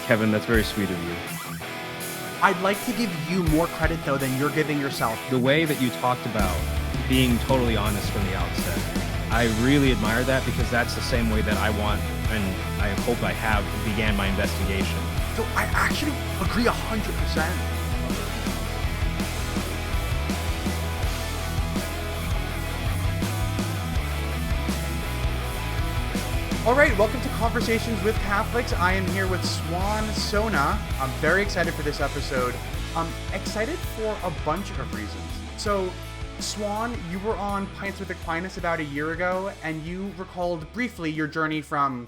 Kevin, that's very sweet of you. I'd like to give you more credit, though, than you're giving yourself. The way that you talked about being totally honest from the outset, I really admire that because that's the same way that I want and I hope I have began my investigation. So I actually agree 100%. All right, welcome to Conversations with Catholics. I am here with Suan, Sonna. I'm very excited for this episode. I'm excited for a bunch of reasons. So, Suan, you were on Pints with Aquinas about a year ago, and you recalled briefly your journey from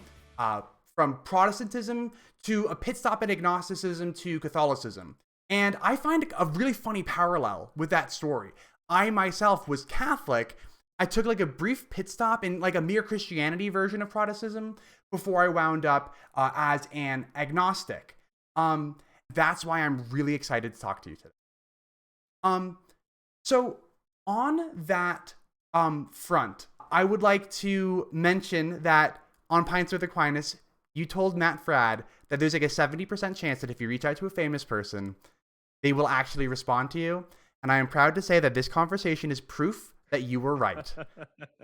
Protestantism to a pit stop at Agnosticism to Catholicism. And I find a really funny parallel with that story. I myself was Catholic. I took like a brief pit stop in like a mere Christianity version of Protestantism before I wound up as an agnostic. That's why I'm really excited to talk to you today. So on that front, I would like to mention that on Pints with Aquinas, you told Matt Frad that there's like a 70% chance that if you reach out to a famous person, they will actually respond to you. And I am proud to say that this conversation is proof that you were right.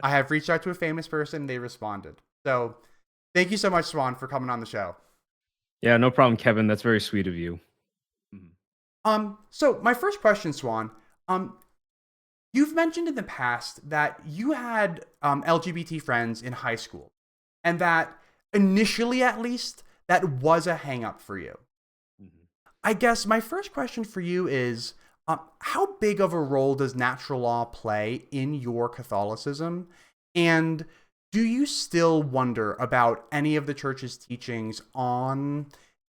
I have reached out to a famous person, they responded. So thank you so much, Suan, for coming on the show. Yeah, no problem, Kevin. That's very sweet of you. So my first question, Suan, you've mentioned in the past that you had LGBT friends in high school, and that initially, at least, that was a hang-up for you. I guess my first question for you is, how big of a role does natural law play in your Catholicism? And do you still wonder about any of the church's teachings on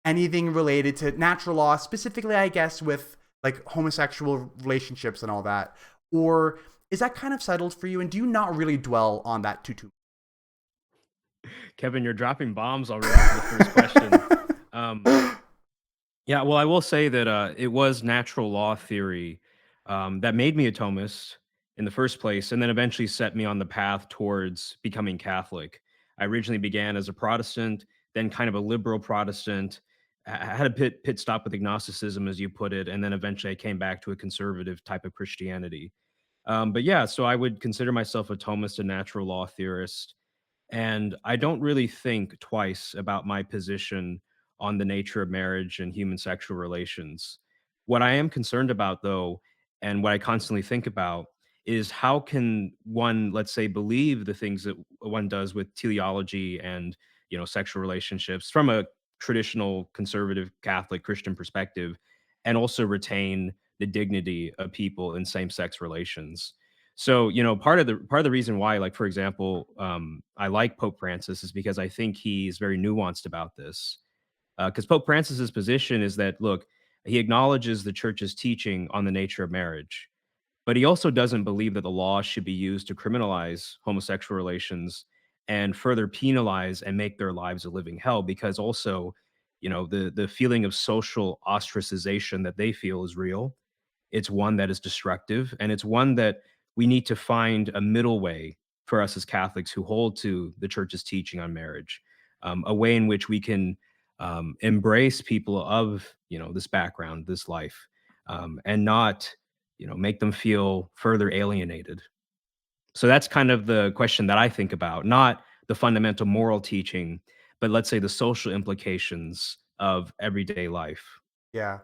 anything related to natural law, specifically, I guess, with like homosexual relationships and all that? Or is that kind of settled for you? And do you not really dwell on that too much? Kevin, you're dropping bombs already for the first question. Yeah, well, I will say that it was natural law theory that made me a Thomist in the first place, and then eventually set me on the path towards becoming Catholic. I originally began as a Protestant, then kind of a liberal Protestant. I had a pit stop with agnosticism, as you put it, and then eventually I came back to a conservative type of Christianity. But yeah, so I would consider myself a Thomist, a natural law theorist, and I don't really think twice about my position on the nature of marriage and human sexual relations. What I am concerned about, though, and what I constantly think about is how can one, let's say, believe the things that one does with teleology and, sexual relationships from a traditional conservative Catholic Christian perspective, and also retain the dignity of people in same-sex relations. So, part of the reason why, like, for example, I like Pope Francis is because I think he's very nuanced about this. Because Pope Francis's position is that, look, he acknowledges the church's teaching on the nature of marriage, but he also doesn't believe that the law should be used to criminalize homosexual relations and further penalize and make their lives a living hell. Because also, the feeling of social ostracization that they feel is real. It's one that is destructive, and it's one that we need to find a middle way for us as Catholics who hold to the church's teaching on marriage, a way in which we can embrace people of this background, this life, and not make them feel further alienated. So that's kind of the question that I think about, not the fundamental moral teaching, but let's say the social implications of everyday life. Yeah.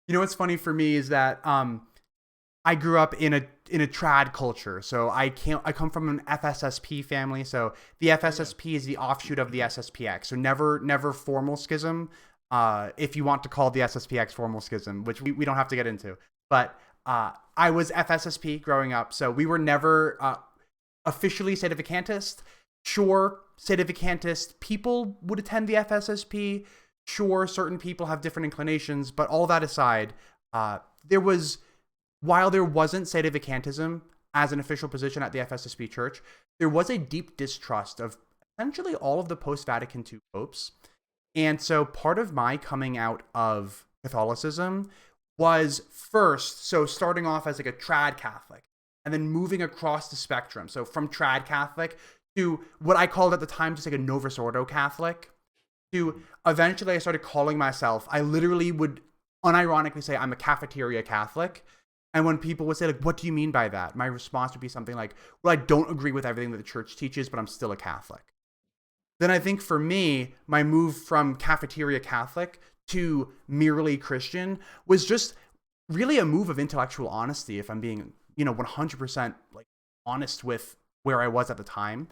You know what's funny for me is that I grew up in a trad culture. So I come from an FSSP family. So the FSSP is the offshoot of the SSPX. So never formal schism. If you want to call the SSPX formal schism, which we don't have to get into. But I was FSSP growing up. So we were never officially sedevacantist. Sure, sedevacantist people would attend the FSSP. Sure, certain people have different inclinations. But all that aside, while there wasn't sedevacantism as an official position at the FSSP Church, there was a deep distrust of essentially all of the post-Vatican II popes. And so part of my coming out of Catholicism was first, so starting off as like a trad Catholic, and then moving across the spectrum. So from trad Catholic to what I called at the time just like a Novus Ordo Catholic. to eventually I started calling myself, I literally would unironically say I'm a cafeteria Catholic. And when people would say, like, what do you mean by that? My response would be something like, well, I don't agree with everything that the church teaches, but I'm still a Catholic. Then I think for me, my move from cafeteria Catholic to merely Christian was just really a move of intellectual honesty, if I'm being, 100% like honest with where I was at the time.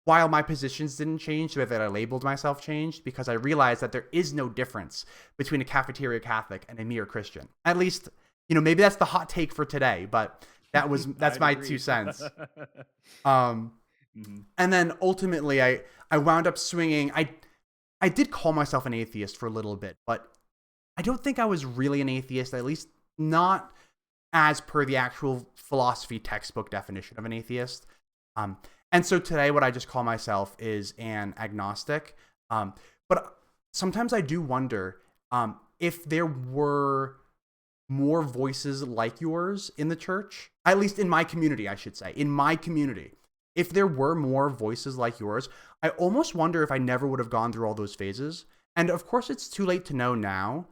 While my positions didn't change, the way that I labeled myself changed, because I realized that there is no difference between a cafeteria Catholic and a mere Christian. At least, maybe that's the hot take for today, but that's my agree. 2 cents. And then ultimately I wound up swinging. I did call myself an atheist for a little bit, but I don't think I was really an atheist, at least not as per the actual philosophy textbook definition of an atheist. And so today what I just call myself is an agnostic. But sometimes I do wonder if there were more voices like yours in the church, at least in my community, I should say, in my community. If there were more voices like yours, I almost wonder if I never would have gone through all those phases. And of course, it's too late to know now,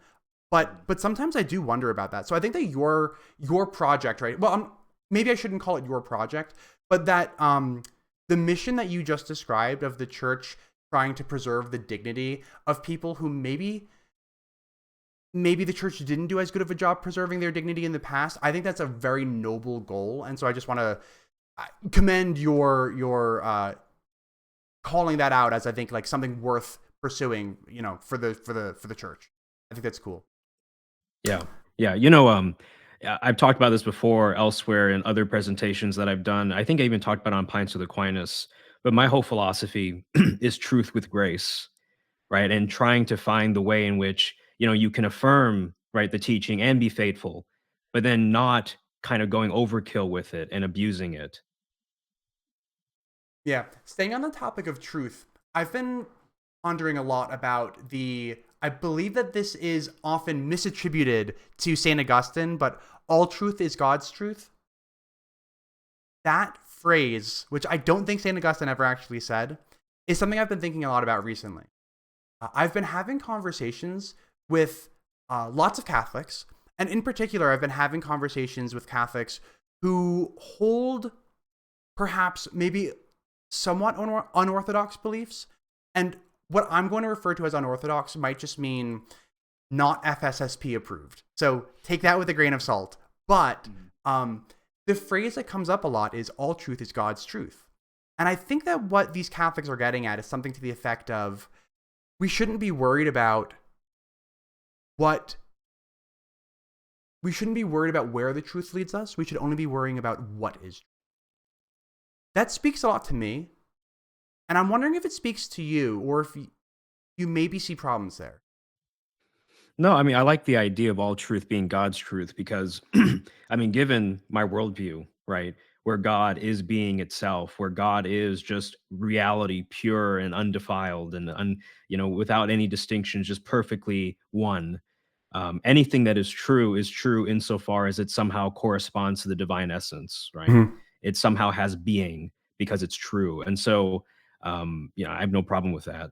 but sometimes I do wonder about that. So I think that your project, right? Well, maybe I shouldn't call it your project, but that the mission that you just described of the church trying to preserve the dignity of people who maybe the church didn't do as good of a job preserving their dignity in the past. I think that's a very noble goal, and so I just want to commend your calling that out as, I think, like something worth pursuing, for the church. I think that's cool. Yeah. Yeah. I've talked about this before elsewhere in other presentations that I've done. I think I even talked about it on Pints with Aquinas, but my whole philosophy is truth with grace, right? And trying to find the way in which, you can affirm, right, the teaching and be faithful, but then not kind of going overkill with it and abusing it. Yeah. Staying on the topic of truth, I've been pondering a lot about I believe that this is often misattributed to St. Augustine, but all truth is God's truth. That phrase, which I don't think St. Augustine ever actually said, is something I've been thinking a lot about recently. I've been having conversations with lots of Catholics, and in particular, I've been having conversations with Catholics who hold perhaps maybe somewhat unorthodox beliefs. And what I'm going to refer to as unorthodox might just mean not FSSP approved. So take that with a grain of salt. But the phrase that comes up a lot is all truth is God's truth. And I think that what these Catholics are getting at is something to the effect of, we shouldn't be worried about where the truth leads us. We should only be worrying about what is. That speaks a lot to me. And I'm wondering if it speaks to you, or if you maybe see problems there. No, I mean, I like the idea of all truth being God's truth because, I mean, given my worldview, right, where God is being itself, where God is just reality, pure and undefiled, and without any distinctions, just perfectly one. Anything that is true insofar as it somehow corresponds to the divine essence, right? Mhm. It somehow has being because it's true, and so, I have no problem with that.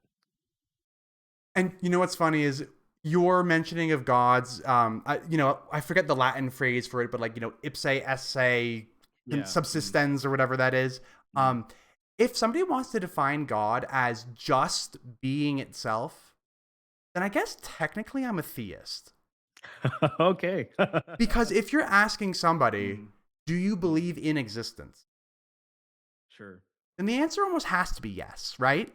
And what's funny is your mentioning of gods. I forget the Latin phrase for it, but like ipse esse Yeah. subsistens or whatever that is. Mhm. If somebody wants to define God as just being itself, then I guess technically I'm a theist. Okay. Because if you're asking somebody, Mhm. do you believe in existence? Sure. Then the answer almost has to be yes, right?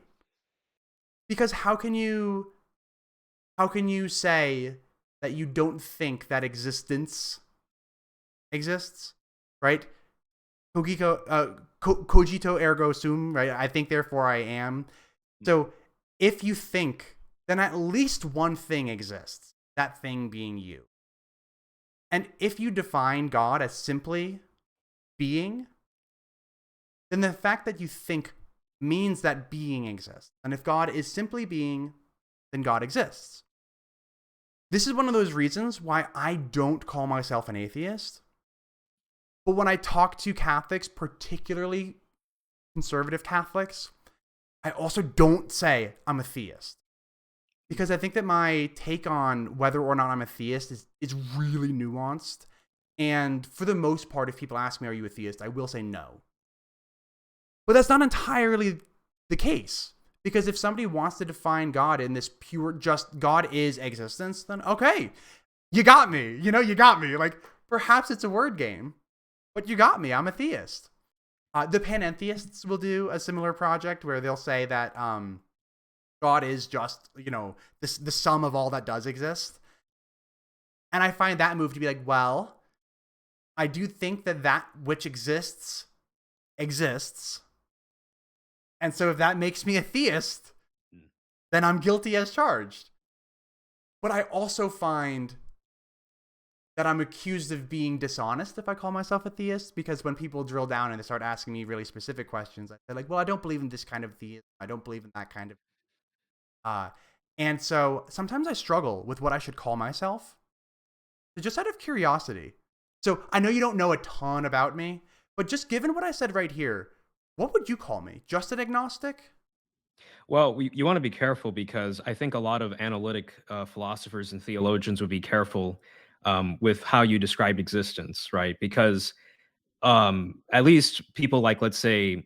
Because how can you say that you don't think that existence exists, right? Cogito ergo sum, right? I think, therefore I am. So if you think, then at least one thing exists, that thing being you. And if you define God as simply being, then the fact that you think means that being exists. And if God is simply being, then God exists. This is one of those reasons why I don't call myself an atheist. But when I talk to Catholics, particularly conservative Catholics, I also don't say I'm a theist. because I think that my take on whether or not I'm a theist is really nuanced. And for the most part, if people ask me, "Are you a theist?" I will say no. But that's not entirely the case. Because if somebody wants to define God in this pure, just God is existence, then okay, you got me. You got me. Like, perhaps it's a word game, but you got me. I'm a theist. The panentheists will do a similar project where they'll say that God is just, the sum of all that does exist. And I find that move to be like, well, I do think that that which exists exists. And so if that makes me a theist, Mm. then I'm guilty as charged. But I also find that I'm accused of being dishonest if I call myself a theist, because when people drill down and they start asking me really specific questions, I say like, well, I don't believe in this kind of theism. I don't believe in that kind of. Uh, and so sometimes I struggle with what I should call myself. So just out of curiosity. So I know you don't know a ton about me, but just given what I said right here, what would you call me? Just an agnostic? Well, you want to be careful because I think a lot of analytic philosophers and theologians would be careful with how you describe existence, right? Because at least people like, let's say,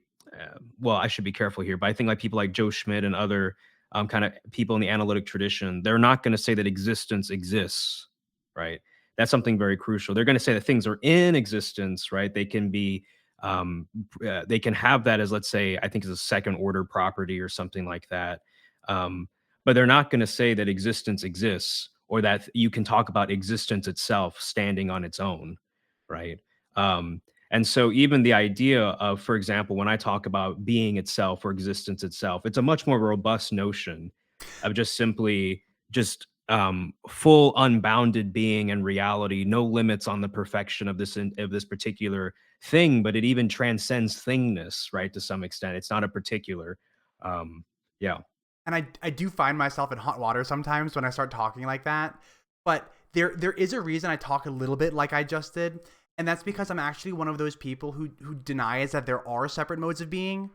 well, I should be careful here, but I think like people like Joe Schmidt and other kind of people in the analytic tradition, they're not going to say that existence exists, right? That's something very crucial. They're going to say that things are in existence, right? They can be, they can have that as, let's say, I think is a second order property or something like that. Um, but they're not going to say that existence exists or that you can talk about existence itself standing on its own, right? Um, and so even the idea of, for example, when I talk about being itself or existence itself, it's a much more robust notion of just simply just full unbounded being and reality, no limits on the perfection of of this particular thing, but it even transcends thingness, right? To some extent, it's not a particular. Um, yeah. And I do find myself in hot water sometimes when I start talking like that. But there is a reason I talk a little bit like I just did, and that's because I'm actually one of those people who denies that there are separate modes of being.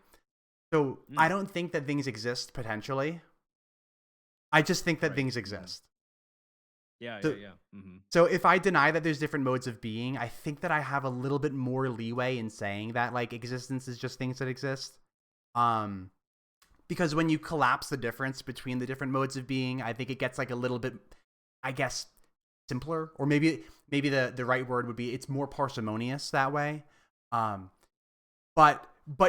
So I Mm, don't think that things exist potentially. I just think that right. things Mhm. exist. Yeah. Yeah. So Yeah. Hmm. so if I deny that there's different modes of being, I think that I have a little bit more leeway in saying that like existence is just things that exist. Um because when you collapse the difference between the different modes of being, I think it gets like a little bit, I guess, simpler, or maybe the right word would be it's more parsimonious that way. Um, but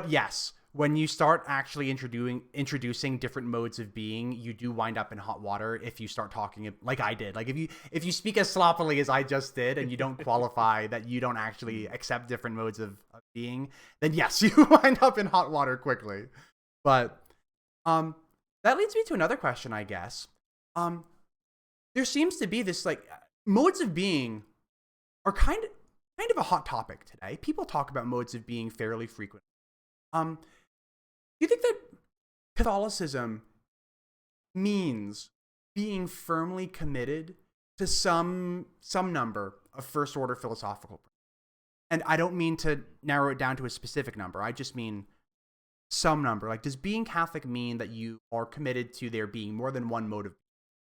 yes, when you start actually introducing different modes of being, you do wind up in hot water if you start talking like I did. Like if you speak as sloppily as I just did and you don't qualify that you don't actually Mm. accept different modes of being, then yes, you wind up in hot water quickly. But um, that leads me to another question, I guess. Um, there seems to be this like modes of being are kind of a hot topic today. People talk about modes of being fairly frequently. Do you think that Catholicism means being firmly committed to some number of first order philosophical principles? And I don't mean to narrow it down to a specific number. I just mean some number. Like, does being Catholic mean that you are committed to there being more than one mode of?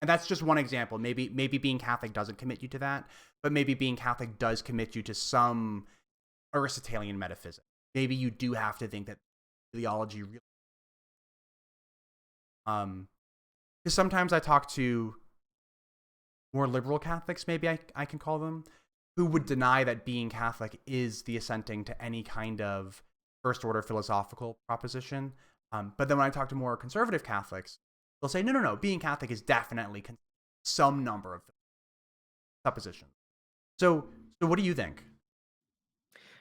And that's just one example. Maybe being Catholic doesn't commit you to that, but maybe being Catholic does commit you to some Aristotelian metaphysics. Maybe you do have to think that theology really. Um, because sometimes I talk to more liberal Catholics, maybe I can call them, who would deny that being Catholic is the assenting to any kind of first order philosophical proposition. But then when I talk to more conservative Catholics, they'll say, no, no, no, being Catholic is definitely some number of suppositions. So, so what do you think?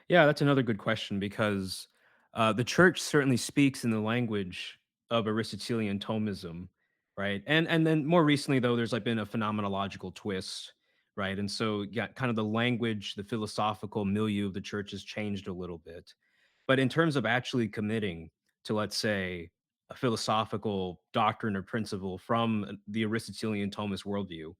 Yeah, that's another good question because the church certainly speaks in the language of Aristotelian Thomism, right? And then more recently, though, there's like been a phenomenological twist, right? And so, yeah, kind of the language, the philosophical milieu of the church has changed a little bit. But in terms of actually committing to, let's say, a philosophical doctrine or principle from the Aristotelian Thomist worldview,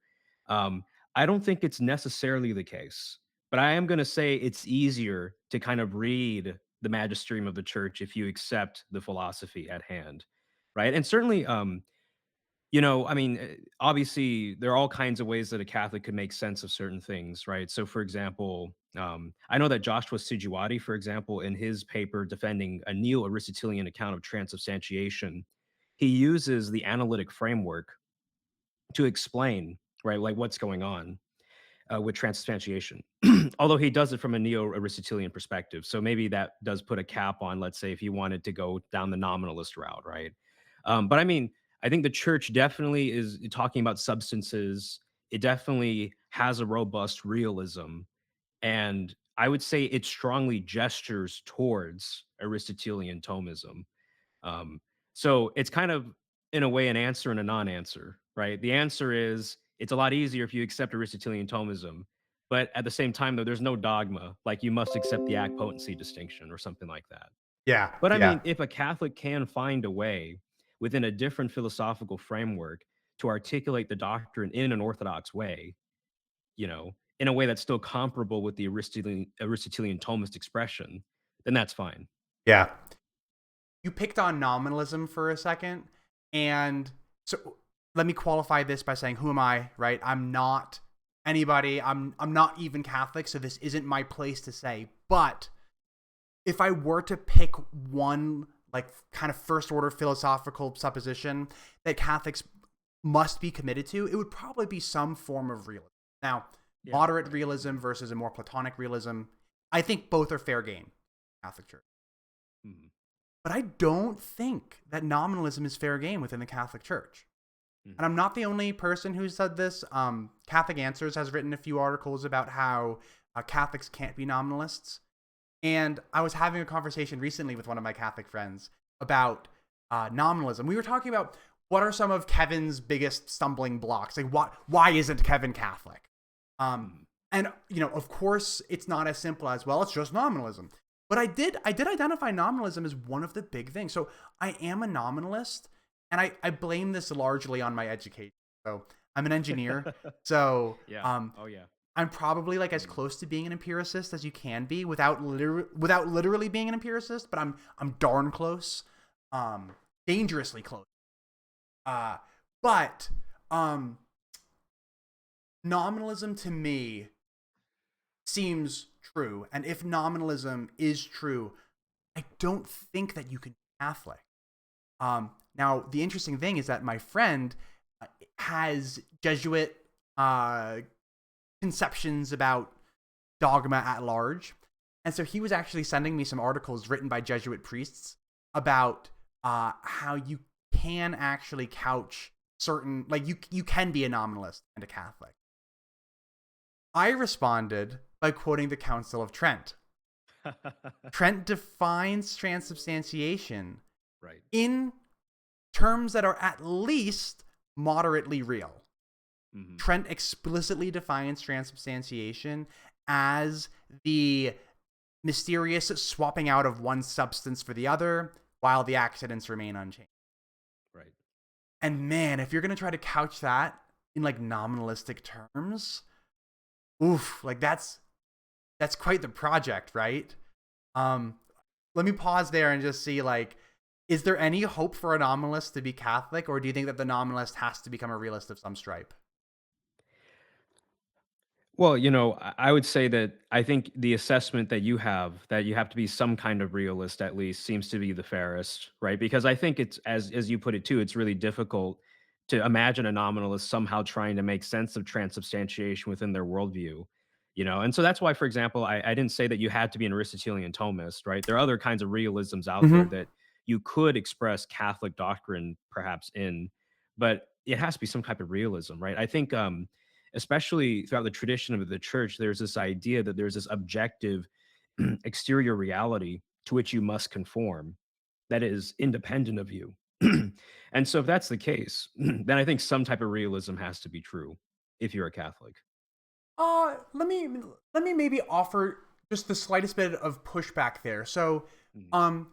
um, I don't think it's necessarily the case. But I am going to say it's easier to kind of read the magisterium of the church if you accept the philosophy at hand, right? And certainly, I mean, obviously, there are all kinds of ways that a Catholic could make sense of certain things, right? So, for example, I know that Joshua Sijuwati, for example, in his paper defending a neo-Aristotelian account of transubstantiation, he uses the analytic framework to explain, right, like what's going on with transubstantiation. Although he does it from a neo-Aristotelian perspective, so maybe that does put a cap on, let's say, if he wanted to go down the nominalist route, right? But I mean, I think the church definitely is talking about substances. It definitely has a robust realism, and I would say it strongly gestures towards Aristotelian Thomism. Um, so it's kind of, in a way, an answer and a non-answer, right? The answer is it's a lot easier if you accept Aristotelian Thomism, but at the same time, though, there's no dogma, like you must accept the act potency distinction or something like that. Yeah, But I yeah, mean, if a Catholic can find a way within a different philosophical framework to articulate the doctrine in an orthodox way, in a way that's still comparable with the Aristotelian Thomist expression, then that's fine. yeah. You picked on nominalism for a second, and so let me qualify this by saying, who am I, right? I'm not anybody. I'm not even Catholic, so this isn't my place to say. But if I were to pick one like kind of first order philosophical supposition that Catholics must be committed to, it would probably be some form of realism. Now, Yeah, moderate right. realism versus a more Platonic realism, I think both are fair game, Catholic Church. Mhm, But I don't think that nominalism is fair game within the Catholic Church. And mhm. I'm not the only person who said this. Catholic Answers has written a few articles about how Catholics can't be nominalists. And I was having a conversation recently with one of my Catholic friends about nominalism. We were talking about what are some of Kevin's biggest stumbling blocks. Like, why isn't Kevin Catholic? Um, Mhm. and of course, it's not as simple as, well, it's just nominalism. But I did identify nominalism as one of the big things. So I am a nominalist, and I blame this largely on my education. So I'm an engineer. So Yeah. Oh, yeah. I'm probably like as Mhm. close to being an empiricist as you can be without literally being an empiricist, but I'm darn close, um, dangerously close. Uh, but um, nominalism to me seems true, and if nominalism is true, I don't think that you can be Catholic. Now the interesting thing is that my friend has Jesuit uh, conceptions about dogma at large. And so he was actually sending me some articles written by Jesuit priests about how you can actually couch certain, like you can be a nominalist and a Catholic. I responded by quoting the Council of Trent. Trent defines transubstantiation Right. in terms that are at least moderately real. Mhm. Trent explicitly defines transubstantiation as the mysterious swapping out of one substance for the other while the accidents remain unchanged. Right. And man, if you're going to try to couch that in like nominalistic terms, oof, like that's quite the project, right? Um Let me pause there and just see, like, is there any hope for a nominalist to be Catholic, or do you think that the nominalist has to become a realist of some stripe? Well, I would say that I think the assessment that you have to be some kind of realist at least seems to be the fairest, right? Because I think it's as you put it too, it's really difficult to imagine a nominalist somehow trying to make sense of transubstantiation within their worldview, And so that's why, for example, I didn't say that you had to be an Aristotelian Thomist, right? There are other kinds of realisms out there Mm-hmm. that you could express Catholic doctrine perhaps in, but it has to be some type of realism, right? I think especially throughout the tradition of the church, there's this idea that there's this objective exterior reality to which you must conform that is independent of you. And so, if that's the case, then I think some type of realism has to be true if you're a Catholic. Let me maybe offer just the slightest bit of pushback there. So, Mhm. um,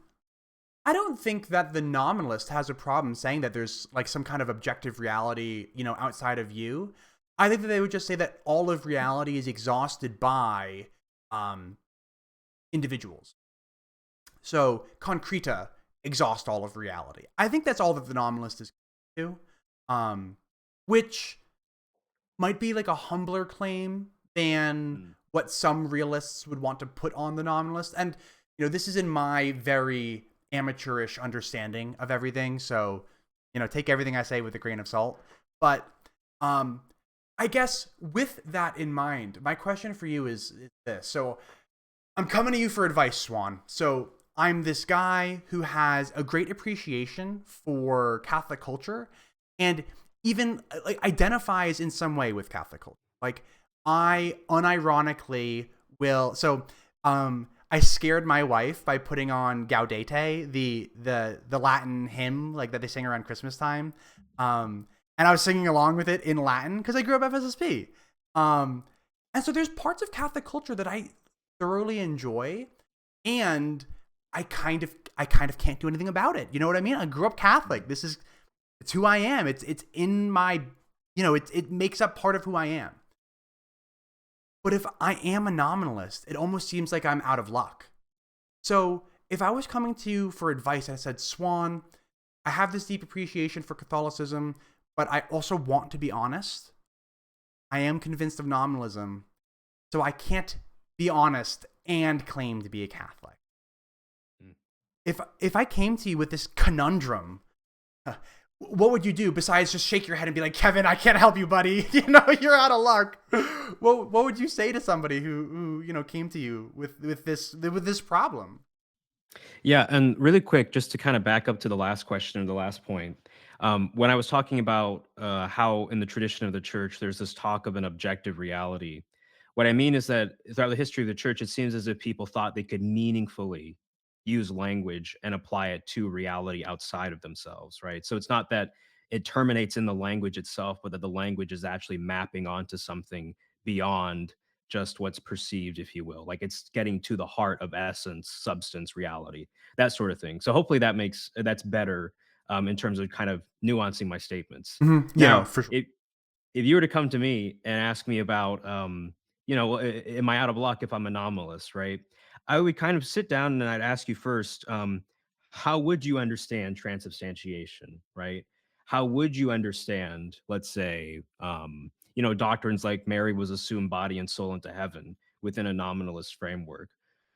I don't think that the nominalist has a problem saying that there's like some kind of objective reality, outside of you. I think that they would just say that all of reality is exhausted by um, individuals. So concreta exhaust all of reality. I think that's all that the nominalist is to. um, which might be like a humbler claim than Mm. what some realists would want to put on the nominalist. And this is in my very amateurish understanding of everything, so take everything I say with a grain of salt. But um, I guess with that in mind, my question for you is this. So I'm coming to you for advice, Swan. So I'm this guy who has a great appreciation for Catholic culture and even like identifies in some way with Catholic culture. Like I unironically will. So I scared my wife by putting on Gaudete, the Latin hymn like that they sing around Christmas time. And I was singing along with it in Latin because I grew up FSSP. Um, and so there's parts of Catholic culture that I thoroughly enjoy, and I kind of can't do anything about it. You know what I mean? I grew up Catholic. It's who I am. It's in my it makes up part of who I am. But if I am a nominalist, it almost seems like I'm out of luck. So if I was coming to you for advice, I said, Swan, I have this deep appreciation for Catholicism, but I also want to be honest. I am convinced of nominalism, so I can't be honest and claim to be a Catholic. Mm. If I came to you with this conundrum, what would you do besides just shake your head and be like, Kevin, I can't help you, buddy. You're out of luck. What would you say to somebody who came to you with this problem? Yeah, and really quick, just to kind of back up to the last question or the last point, when I was talking about how in the tradition of the church there's this talk of an objective reality, what I mean is that throughout the history of the church, it seems as if people thought they could meaningfully use language and apply it to reality outside of themselves, right? So it's not that it terminates in the language itself, but that the language is actually mapping onto something beyond just what's perceived, if you will. Like it's getting to the heart of essence, substance, reality, that sort of thing. So hopefully that's better in terms of kind of nuancing my statements. Yeah, Now, for sure. if you were to come to me and ask me about, am I out of luck if I'm anomalous, right? I would kind of sit down and I'd ask you first, how would you understand transubstantiation, right? How would you understand, let's say, doctrines like Mary was assumed body and soul into heaven within a nominalist framework?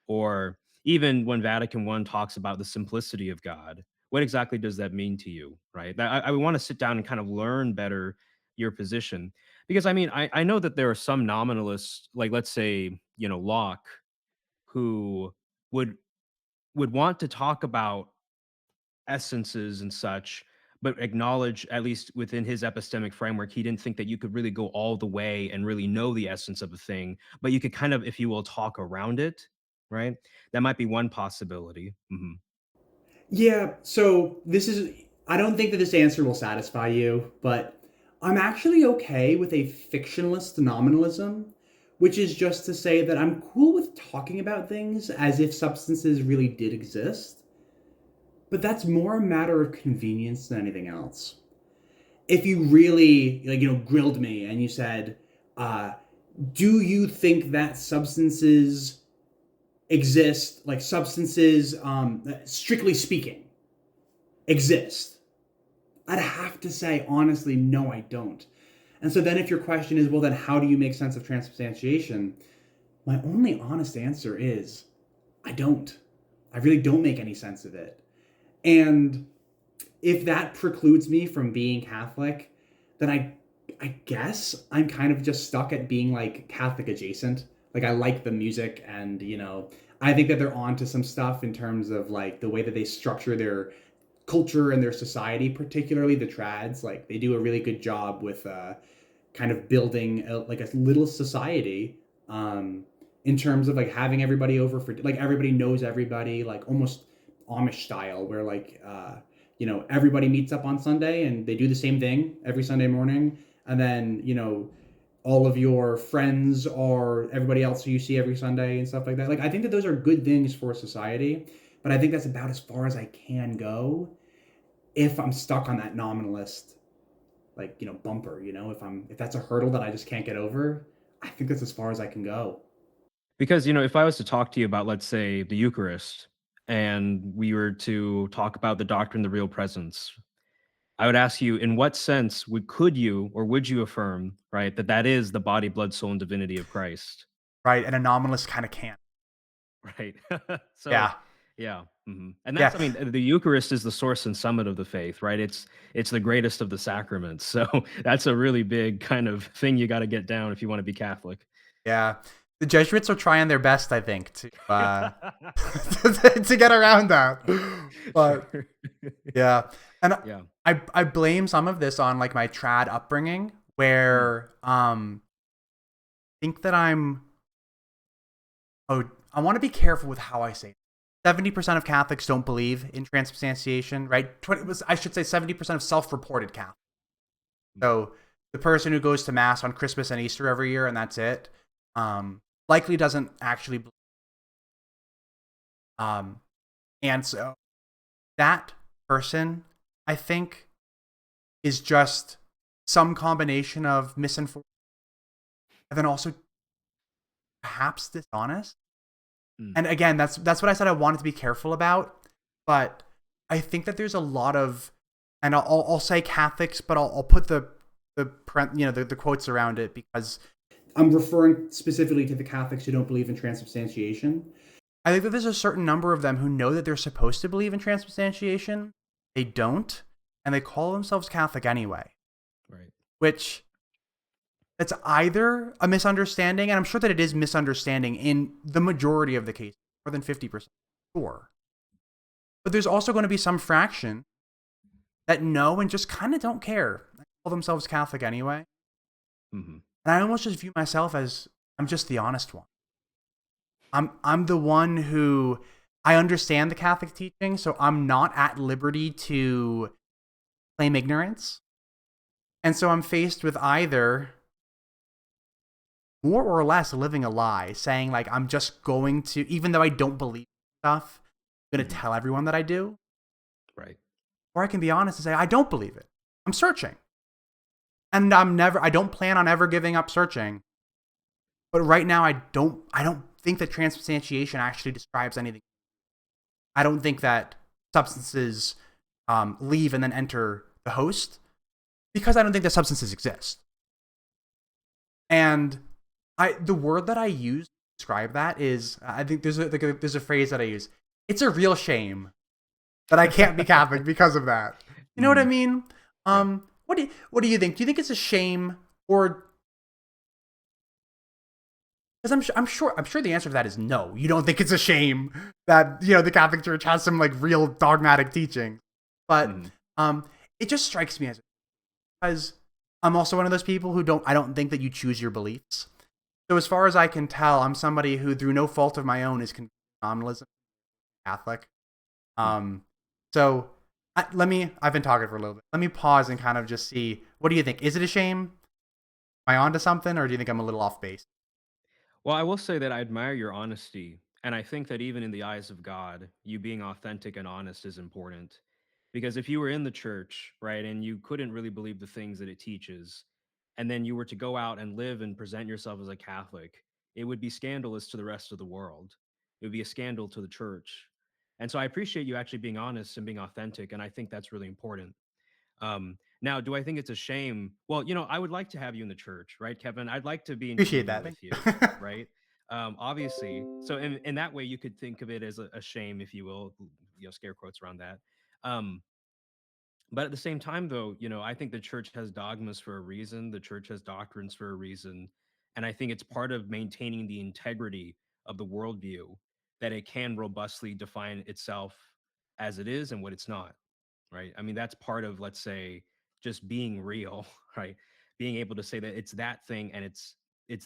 Or even when Vatican I talks about the simplicity of God, what exactly does that mean to you, right? I want to sit down and kind of learn better your position. Because I mean, I know that there are some nominalists, like let's say, Locke, who would would want to talk about essences and such, but acknowledge, at least within his epistemic framework, he didn't think that you could really go all the way and really know the essence of a thing, but you could kind of, if you will, talk around it, right? That might be one possibility. Yeah, so this is, I don't think that this answer will satisfy you, but I'm actually okay with a fictionalist nominalism, which is just to say that I'm cool with talking about things as if substances really did exist, but that's more a matter of convenience than anything else. If you really, grilled me and you said, uh, do you think that substances exist, like substances, strictly speaking, exist? I'd have to say, honestly, no, I don't. And so then if your question is, well, then how do you make sense of transubstantiation? My only honest answer is, I don't. I really don't make any sense of it. And if that precludes me from being Catholic, then I guess I'm kind of just stuck at being like Catholic adjacent. Like I like the music and I think that they're onto some stuff in terms of like the way that they structure their culture and their society, particularly the trads. Like they do a really good job with kind of building like a little society in terms of like having everybody over for like everybody knows everybody, like almost Amish style, where like everybody meets up on Sunday and they do the same thing every Sunday morning, and then all of your friends or everybody else who you see every Sunday and stuff like that. Like I think that those are good things for society, but I think that's about as far as I can go if I'm stuck on that nominalist like bumper. If that's a hurdle that I just can't get over, I think that's as far as I can go. Because, if I was to talk to you about, let's say, the Eucharist, and we were to talk about the doctrine of the real presence, I would ask you, in what sense could you or would you affirm, right, that that is the body, blood, soul, and divinity of Christ? right? An anomalist kind of can't. Right. So, Yeah. yeah, and that's, Yeah. I mean, the Eucharist is the source and summit of the faith, right? It's the greatest of the sacraments. So that's a really big kind of thing you got to get down if you want to be Catholic. Yeah. The Jesuits are trying their best, I think, to to get around that. But Sure. yeah. And Yeah. I blame some of this on like my trad upbringing where think that I want to be careful with how I say it. 70% of Catholics don't believe in transubstantiation, right? I should say 70% of self-reported Catholics. So the person who goes to mass on Christmas and Easter every year and that's it, likely doesn't actually believe. And so that person, I think, is just some combination of misinformation and then also perhaps dishonest. And again, that's what I said I wanted to be careful about. But I think that there's a lot of, and I'll say Catholics, but I'll put the quotes around it because I'm referring specifically to the Catholics who don't believe in transubstantiation. I think that there's a certain number of them who know that they're supposed to believe in transubstantiation. They don't, and they call themselves Catholic anyway. Right. Which it's either a misunderstanding, and I'm sure that it is misunderstanding in the majority of the cases, more than 50%, sure. But there's also going to be some fraction that know and just kind of don't care. They call themselves Catholic anyway. And I almost just view myself as I'm just the honest one. I'm the one who I understand the Catholic teaching, so I'm not at liberty to claim ignorance. And so I'm faced with either more or less living a lie, saying like I'm just going to, even though I don't believe stuff, I'm going to tell everyone that I do. Right. Or I can be honest and say I don't believe it. I'm searching. And I don't plan on ever giving up searching. But right now I don't think that transubstantiation actually describes anything. I don't think that substances leave and then enter the host because I don't think that substances exist. And the word that I use to describe that is, I think there's a phrase that I use. It's a real shame that I can't be Catholic because of that. You know what I mean? What do you think? Do you think it's a shame, or because I'm sure the answer to that is no. You don't think it's a shame that the Catholic Church has some like real dogmatic teaching, but it just strikes me as because I'm also one of those people who I don't think that you choose your beliefs. So as far as I can tell, I'm somebody who, through no fault of my own, is nominalism Catholic. So I've been talking for a little bit. Let me pause and kind of just see, what do you think? Is it a shame? Am I onto something, or do you think I'm a little off base? Well, I will say that I admire your honesty. And I think that even in the eyes of God, you being authentic and honest is important. Because if you were in the church, right, and you couldn't really believe the things that it teaches, and then you were to go out and live and present yourself as a Catholic, it would be scandalous to the rest of the world. It would be a scandal to the church. And so I appreciate you actually being honest and being authentic. And I think that's really important. Now, do I think it's a shame? Well, I would like to have you in the church, right, Kevin? I'd like to be in Appreciate communion that. with you, right? Obviously. So in that way, you could think of it as a shame, if you will, scare quotes around that. But at the same time, though, I think the church has dogmas for a reason. The church has doctrines for a reason. And I think it's part of maintaining the integrity of the worldview that it can robustly define itself as it is and what it's not, right? I mean, that's part of, let's say, just being real, right? Being able to say that it's that thing and it's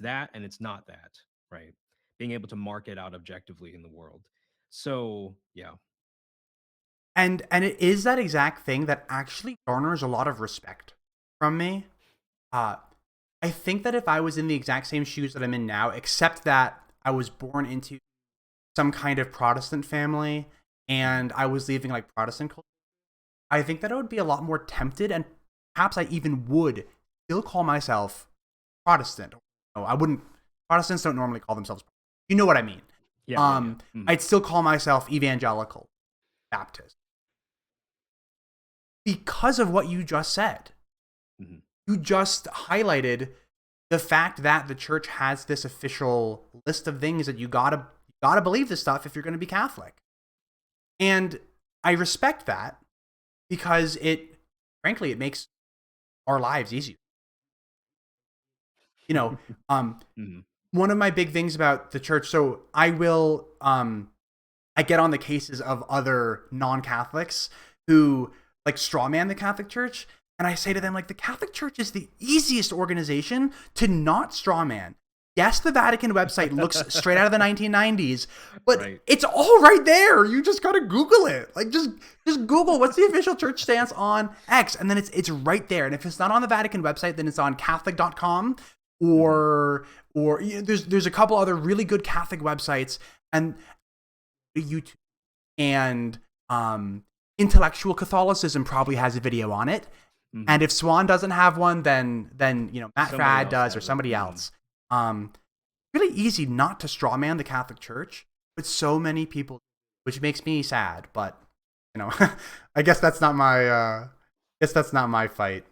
that and it's not that, right? Being able to mark it out objectively in the world. So, yeah. And it is that exact thing that actually garners a lot of respect from me. I think that if I was in the exact same shoes that I'm in now, except that I was born into some kind of Protestant family and I was leaving like Protestant culture, I think that I would be a lot more tempted, and perhaps I even would still call myself Protestant. No, I wouldn't. Protestants don't normally call themselves. You know what I mean? Yeah. I'd still call myself evangelical Baptist. because of what you just said. Mhm. You just highlighted the fact that the church has this official list of things that you gotta believe this stuff if you're going to be Catholic. And I respect that because frankly, it makes our lives easier. You know, Mhm. one of my big things about the church, so I get on the cases of other non-Catholics who like strawman the Catholic Church, and I say to them, like, the Catholic Church is the easiest organization to not strawman. Yes, the Vatican website looks straight out of the 1990s, but Right. it's all right there. You just gotta Google it. Like, just Google what's the official church stance on X, and then it's right there. And if it's not on the Vatican website, then it's on Catholic.com or there's a couple other really good Catholic websites and YouTube, and Intellectual Catholicism probably has a video on it. Mhm. And if Suan doesn't have one, then Matt Somebody Frad else does, or has it. somebody Mhm. else. Really easy not to strawman the Catholic Church, but so many people, which makes me sad. But I guess that's not my fight.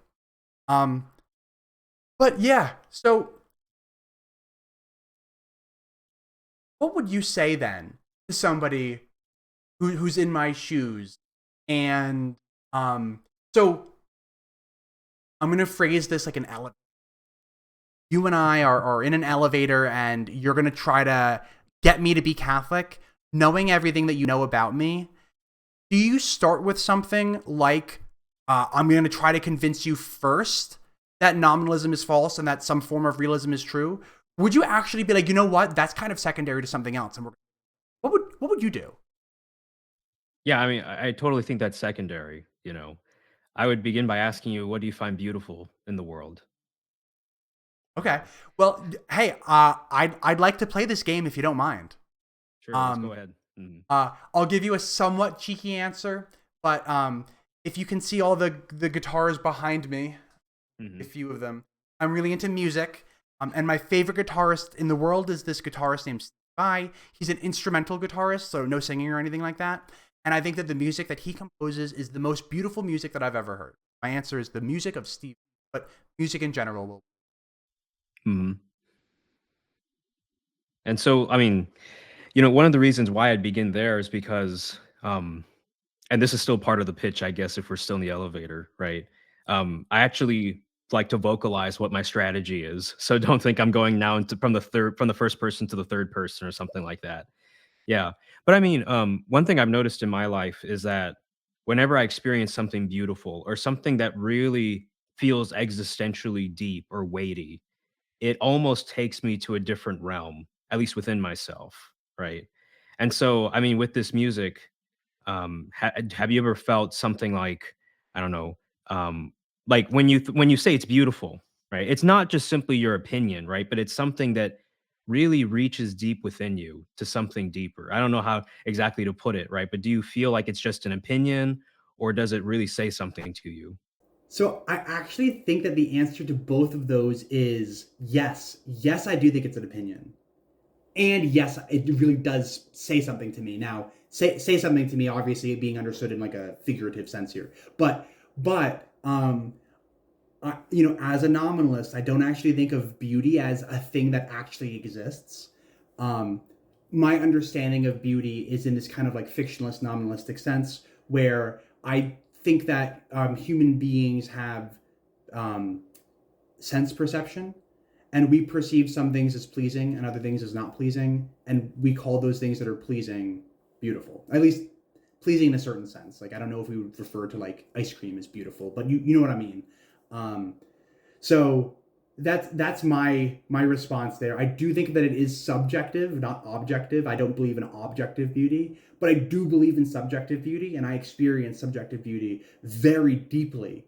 But yeah. So, what would you say then to somebody who's in my shoes? And so I'm gonna phrase this like an elevator. You and I are in an elevator, and you're gonna try to get me to be Catholic, knowing everything that you know about me. Do you start with something like, I'm gonna try to convince you first that nominalism is false and that some form of realism is true? Would you actually be like, you know what, that's kind of secondary to something else, and what would you do? Yeah, I mean, I totally think that's secondary, you know? I would begin by asking you, what do you find beautiful in the world? Okay. Well, hey, I'd like to play this game if you don't mind. Sure, let's go Um, ahead. Mhm. I'll give you a somewhat cheeky answer, but if you can see all the guitars behind me, a Mhm. few of them, I'm really into music. And my favorite guitarist in the world is this guitarist named Steve Vai. He's an instrumental guitarist, so no singing or anything like that. And I think that the music that he composes is the most beautiful music that I've ever heard. My answer is the music of Steve, but music in general will. Mhm. And so, I mean, one of the reasons why I'd begin there is because, and this is still part of the pitch, I guess, if we're still in the elevator, right? I actually like to vocalize what my strategy is. So don't think I'm going now into from the first person to the third person or something like that. Yeah. But I mean, one thing I've noticed in my life is that whenever I experience something beautiful or something that really feels existentially deep or weighty, it almost takes me to a different realm, at least within myself, right? And so, I mean, with this music, have you ever felt something like, I don't know, like when you say it's beautiful, right? It's not just simply your opinion, right? But it's something that really reaches deep within you to something deeper. I don't know how exactly to put it, right? But do you feel like it's just an opinion, or does it really say something to you? So I actually think that the answer to both of those is yes. Yes, I do think it's an opinion. And yes, it really does say something to me. Now, say something to me, obviously being understood in like a figurative sense here. But as a nominalist, I don't actually think of beauty as a thing that actually exists. Um, my understanding of beauty is in this kind of like fictionalist, nominalistic sense, where I think that human beings have um, sense perception, and we perceive some things as pleasing and other things as not pleasing, and we call those things that are pleasing beautiful. At least pleasing in a certain sense. Like I don't know if we would refer to like ice cream as beautiful, but you know what I mean. Um, so that's my response there. I do think that it is subjective, not objective. I don't believe in objective beauty, but I do believe in subjective beauty, and I experience subjective beauty very deeply.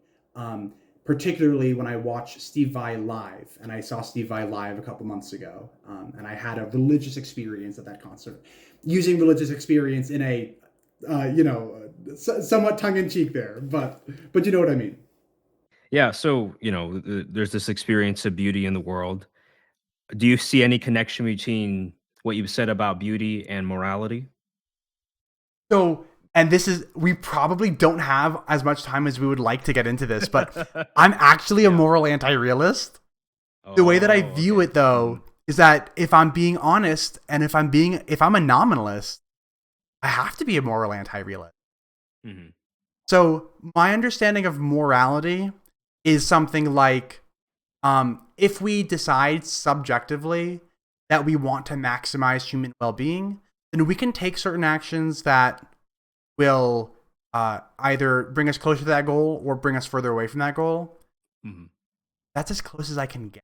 Particularly when I watch Steve Vai live, and I saw Steve Vai live a couple months ago, and I had a religious experience at that concert, using religious experience in a somewhat tongue in cheek there, but you know what I mean. Yeah. So, there's this experience of beauty in the world. Do you see any connection between what you've said about beauty and morality? So and we probably don't have as much time as we would like to get into this, but I'm actually a Yeah. moral anti-realist. The way that I Oh, view okay. it though is that if I'm being honest and if I'm a nominalist, I have to be a moral anti-realist. Hmm. So my understanding of morality is something like, if we decide subjectively that we want to maximize human well-being, then we can take certain actions that will either bring us closer to that goal or bring us further away from that goal. Hmm. That's as close as I can get.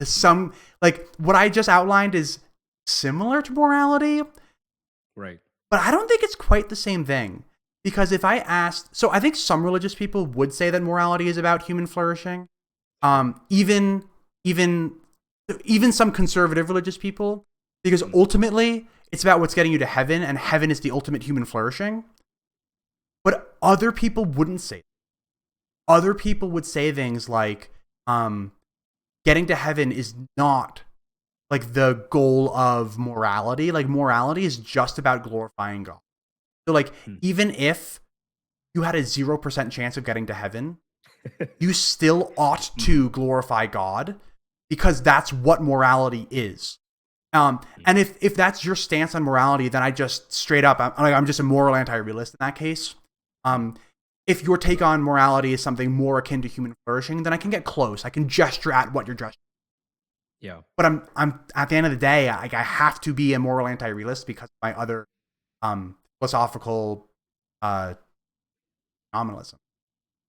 Some, like what I just outlined is similar to morality, Right. but I don't think it's quite the same thing. Because if I asked, so I think some religious people would say that morality is about human flourishing. Even some conservative religious people, because ultimately it's about what's getting you to heaven, and heaven is the ultimate human flourishing. But other people wouldn't say that. Other people would say things like, getting to heaven is not like the goal of morality. Like morality is just about glorifying God. So like, even if you had a 0% chance of getting to heaven, you still ought to glorify God, because that's what morality is. And if that's your stance on morality, then I just straight up, I'm just a moral anti-realist in that case. If your take on morality is something more akin to human flourishing, then I can get close. I can gesture at what you're gesturing. Yeah. But I'm at the end of the day, I have to be a moral anti-realist because of my other philosophical nominalism.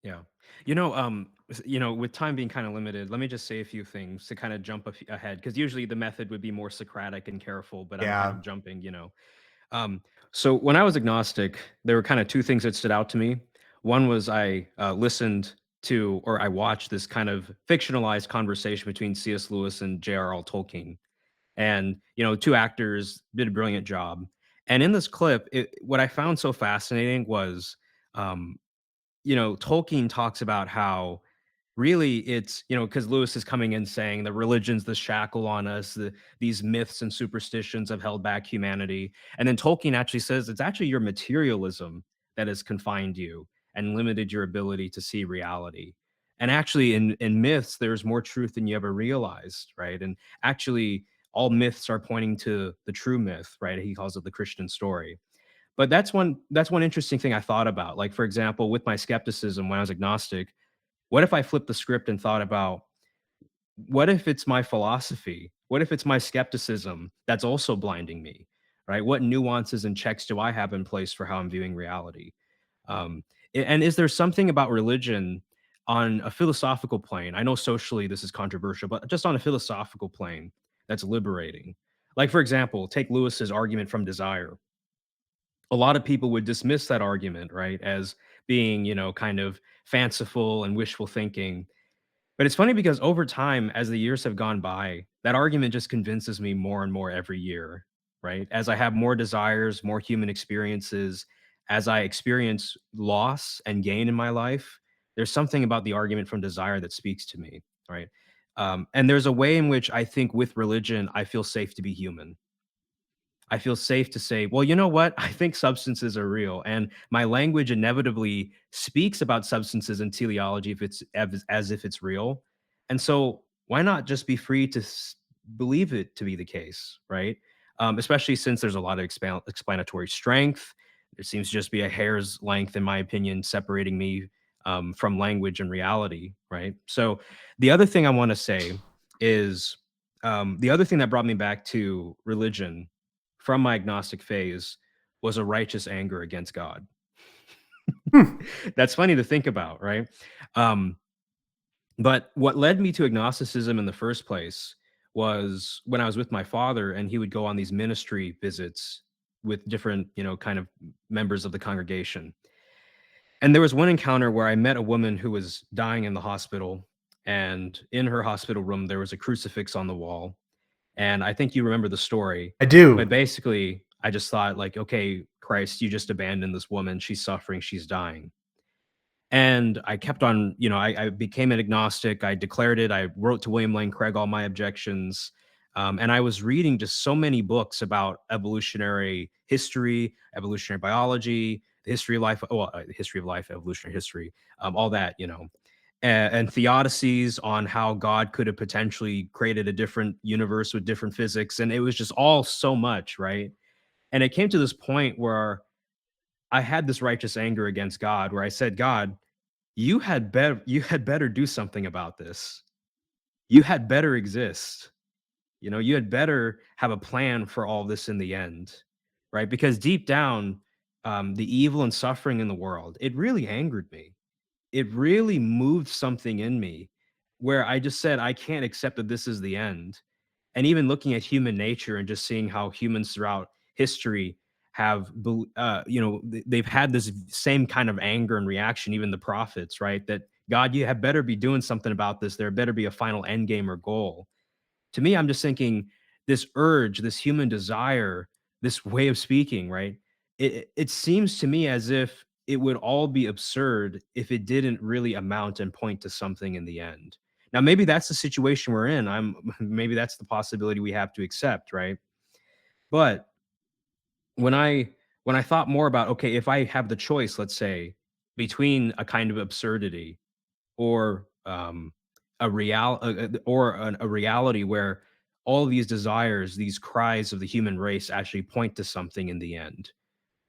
Yeah. With time being kind of limited, let me just say a few things to kind of jump ahead, because usually the method would be more Socratic and careful, but I'm kind Yeah. of jumping. So when I was agnostic, there were kind of two things that stood out to me. One was I listened to, or I watched this kind of fictionalized conversation between C.S. Lewis and J.R.R. Tolkien. And, two actors did a brilliant job. And in this clip, what I found so fascinating was, um, Tolkien talks about how really it's, because Lewis is coming in saying that religion's the shackle on us, these myths and superstitions have held back humanity. And then Tolkien actually says it's actually your materialism that has confined you and limited your ability to see reality. And actually, in myths, there's more truth than you ever realized, right? And actually, all myths are pointing to the true myth, right? He calls it the Christian story. But that's one interesting thing I thought about. Like, for example, with my skepticism when I was agnostic, what if I flipped the script and thought about, what if it's my philosophy? What if it's my skepticism that's also blinding me, right? What nuances and checks do I have in place for how I'm viewing reality? Um, and is there something about religion on a philosophical plane? I know socially this is controversial, but just on a philosophical plane that's liberating. Like, for example, take Lewis's argument from desire. A lot of people would dismiss that argument, right, as being, kind of fanciful and wishful thinking. But it's funny because over time, as the years have gone by, that argument just convinces me more and more every year, right? As I have more desires, more human experiences, as I experience loss and gain in my life, there's something about the argument from desire that speaks to me, right? And there's a way in which I think with religion, I feel safe to be human. I feel safe to say, well, you know what? I think substances are real. And my language inevitably speaks about substances and teleology if it's as if it's real. And so why not just be free to believe it to be the case, right? Especially since there's a lot of explanatory strength. There seems to just be a hair's length, in my opinion, separating me from language and reality, right? So the other thing I want to say is, the other thing that brought me back to religion from my agnostic phase was a righteous anger against God. Hmm. That's funny to think about, right? Um, but what led me to agnosticism in the first place was when I was with my father, and he would go on these ministry visits with different, kind of members of the congregation. And there was one encounter where I met a woman who was dying in the hospital, and in her hospital room, there was a crucifix on the wall. And I think you remember the story, I do. but basically, I just thought like, okay, Christ, you just abandoned this woman. She's suffering. She's dying. And I kept on, I became an agnostic. I declared it. I wrote to William Lane Craig all my objections. And I was reading just so many books about evolutionary history, evolutionary biology, the history of life, well, the history of life, evolutionary history, all that, and theodicies on how God could have potentially created a different universe with different physics. And it was just all so much, right? And it came to this point where I had this righteous anger against God, where I said, God, you had better do something about this. You had better exist. You had better have a plan for all this in the end, right? Because deep down, the evil and suffering in the world, it really angered me. It really moved something in me where I just said, I can't accept that this is the end. And even looking at human nature and just seeing how humans throughout history have, they've had this same kind of anger and reaction, even the prophets, right? That God, you had better be doing something about this. There better be a final end game or goal. To me, I'm just thinking this urge, this human desire, this way of speaking, right? It seems to me as if it would all be absurd if it didn't really amount and point to something in the end. Now, maybe that's the situation we're in. Maybe that's the possibility we have to accept, right? But when I when I thought more about, okay, if I have the choice, let's say, between a kind of absurdity or a reality where all of these desires, these cries of the human race actually point to something in the end.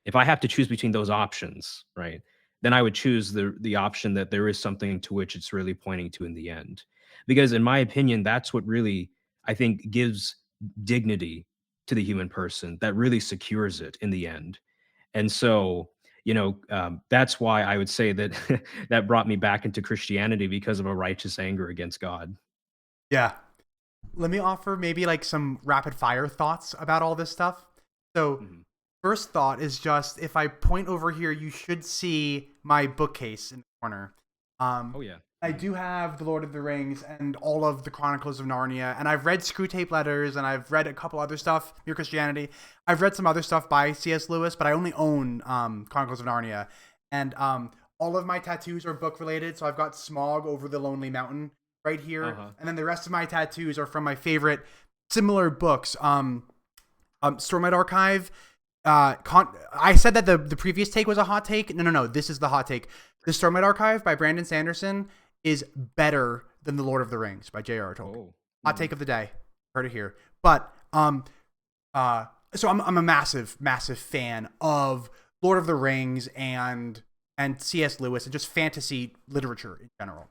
If I have to choose between those options, right, then I would choose the option that there is something to which it's really pointing to in the end. Because in my opinion, that's what really, I think, gives dignity to the human person, that really secures it in the end. And so, that's why I would say that that brought me back into Christianity because of a righteous anger against God. Yeah. Let me offer maybe like some rapid fire thoughts about all this stuff. So, Mhm. first thought is just if I point over here, you should see my bookcase in the corner. Oh yeah. I Mhm. do have The Lord of the Rings and all of the Chronicles of Narnia, and I've read Screw Tape Letters, and I've read a couple other stuff, Mere Christianity. I've read some other stuff by C.S. Lewis, but I only own Chronicles of Narnia. And all of my tattoos are book related, so I've got Smog Over the Lonely Mountain right here, Uh-huh. and then the rest of my tattoos are from my favorite similar books. Stormlight Archive. I said that the previous take was a hot take. No. This is the hot take. The Stormlight Archive by Brandon Sanderson is better than The Lord of the Rings by J.R.R. Tolkien. Oh. Hot Mhm. take of the day. Heard it here. But so I'm a massive fan of Lord of the Rings and C.S. Lewis and just fantasy literature in general.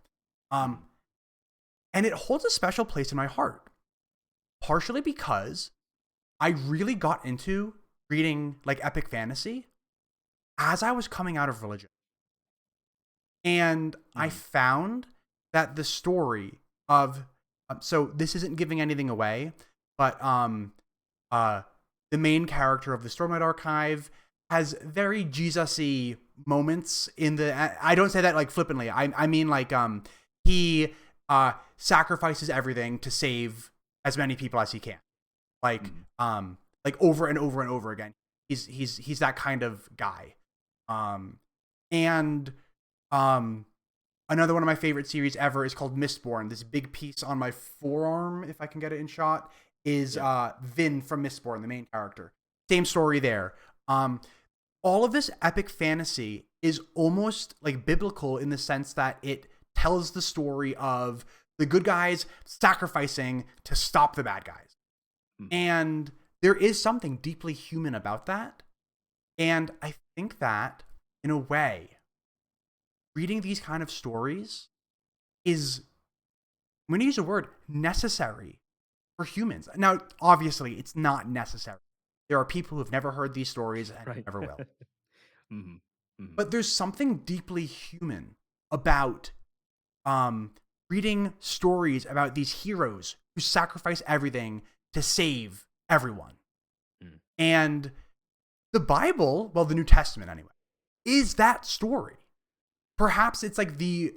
And it holds a special place in my heart, partially because I really got into reading like epic fantasy as I was coming out of religion. And I Mhm. found that the story of so this isn't giving anything away, but uh the main character of the Stormlight Archive has very Jesus-y moments in the I don't say that like flippantly. I mean like he sacrifices everything to save as many people as he can. Like Mhm. like over and over and over again. He's that kind of guy. And um, Another one of my favorite series ever is called Mistborn. This big piece on my forearm, if I can get it in shot, is Yep. Vin from Mistborn, the main character. Same story there. All of this epic fantasy is almost like biblical in the sense that it tells the story of the good guys sacrificing to stop the bad guys. Mhm. And there is something deeply human about that. And I think that, in a way, reading these kind of stories is, I'm going to use a word, necessary for humans. Now, obviously, it's not necessary. There are people who have never heard these stories and Right. never will. Mhm. Mhm. But there's something deeply human about um, reading stories about these heroes who sacrifice everything to save everyone. Mm. And the Bible, well, the New Testament anyway, is that story. Perhaps it's like the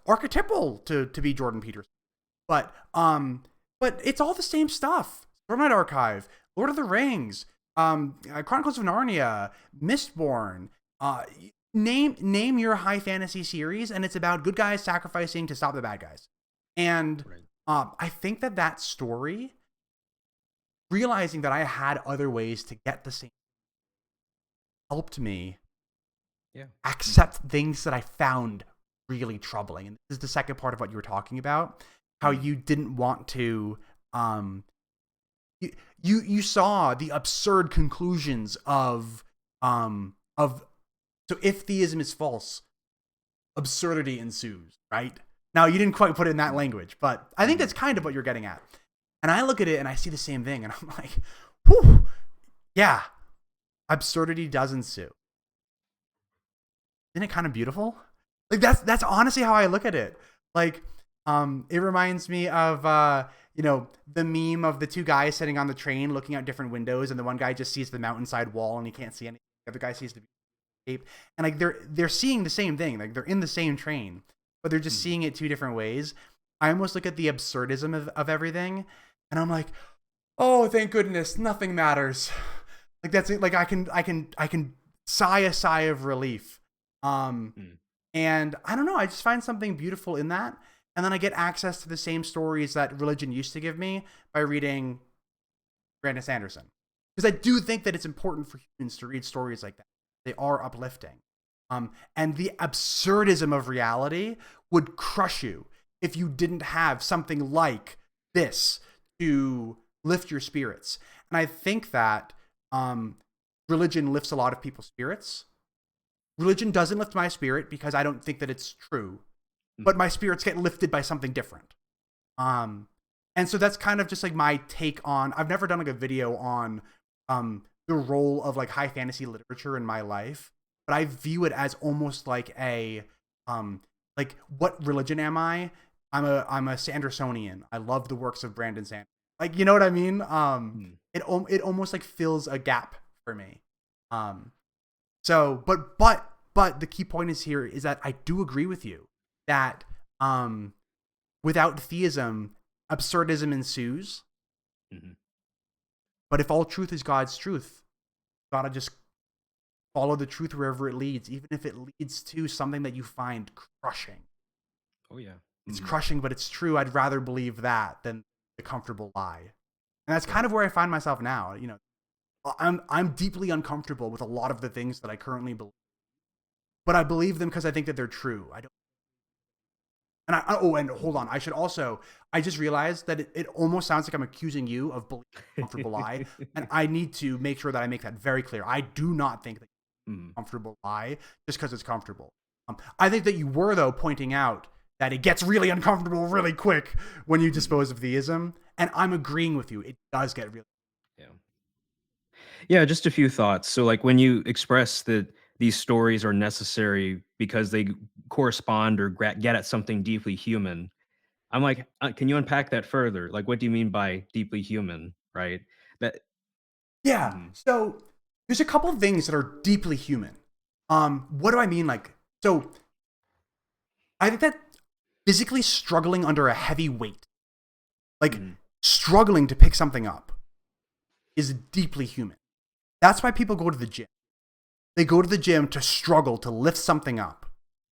archetypal to be Jordan Peterson. But it's all the same stuff. Stormlight Archive, Lord of the Rings, Chronicles of Narnia, Mistborn. Uh, name your high fantasy series, and it's about good guys sacrificing to stop the bad guys. And Right. I think that story, realizing that I had other ways to get the same, helped me Yeah. accept things that I found really troubling. And this is the second part of what you were talking about, how Mm. you didn't want to um you saw the absurd conclusions of so if theism is false, absurdity ensues, right? Now you didn't quite put it in that Mm. language, but I think Mhm. that's kind of what you're getting at. And I look at it and I see the same thing and I'm like, whew, yeah, absurdity does ensue. Isn't it kind of beautiful? Like that's honestly how I look at it. Like, it reminds me of the meme of the two guys sitting on the train looking out different windows, and the one guy just sees the mountainside wall and he can't see anything. The other guy sees the shape, and like they're seeing the same thing. Like they're in the same train, but they're just Mhm. seeing it two different ways. I almost look at the absurdism of everything, and I'm like, oh, thank goodness, nothing matters. Like that's it. Like I can sigh a sigh of relief. Um, Mm. and I don't know, I just find something beautiful in that. And then I get access to the same stories that religion used to give me by reading Brandon Sanderson. Because I do think that it's important for humans to read stories like that. They are uplifting. And the absurdism of reality would crush you if you didn't have something like this to lift your spirits. And I think that religion lifts a lot of people's spirits. Religion doesn't lift my spirit because I don't think that it's true, but Mhm. my spirits get lifted by something different. Um, and so that's kind of just like my take on. I've never done like a video on the role of like high fantasy literature in my life, but I view it as almost like a like what religion am I? I'm a Sandersonian. I love the works of Brandon Sanderson. Like you know what I mean? Mm. It almost like fills a gap for me. Um, so, but the key point is here is that I do agree with you that without theism, absurdism ensues. Mhm. But if all truth is God's truth, you gotta just follow the truth wherever it leads, even if it leads to something that you find crushing. Oh yeah. It's Mhm. crushing, but it's true. I'd rather believe that than the comfortable lie. And that's kind Right. of where I find myself now. I'm deeply uncomfortable with a lot of the things that I currently believe, but I believe them because I think that they're true. I don't. And hold on. I just realized that it almost sounds like I'm accusing you of believing a comfortable lie. And I need to make sure that I make that very clear. I do not think that Mhm. comfortable lie just because it's comfortable. I think that you were, though, pointing out that it gets really uncomfortable really quick when you Mhm. dispose of theism. And I'm agreeing with you. It does get really. Yeah. Yeah, just a few thoughts. So, like, when you express that these stories are necessary because they correspond or get at something deeply human, I'm like, can you unpack that further? Like, what do you mean by deeply human? Right? That. Yeah. Mhm. So there's a couple of things that are deeply human. What do I mean? So I think that physically struggling under a heavy weight, like Mhm. struggling to pick something up, is deeply human. That's why people go to the gym. They go to the gym to struggle to lift something up,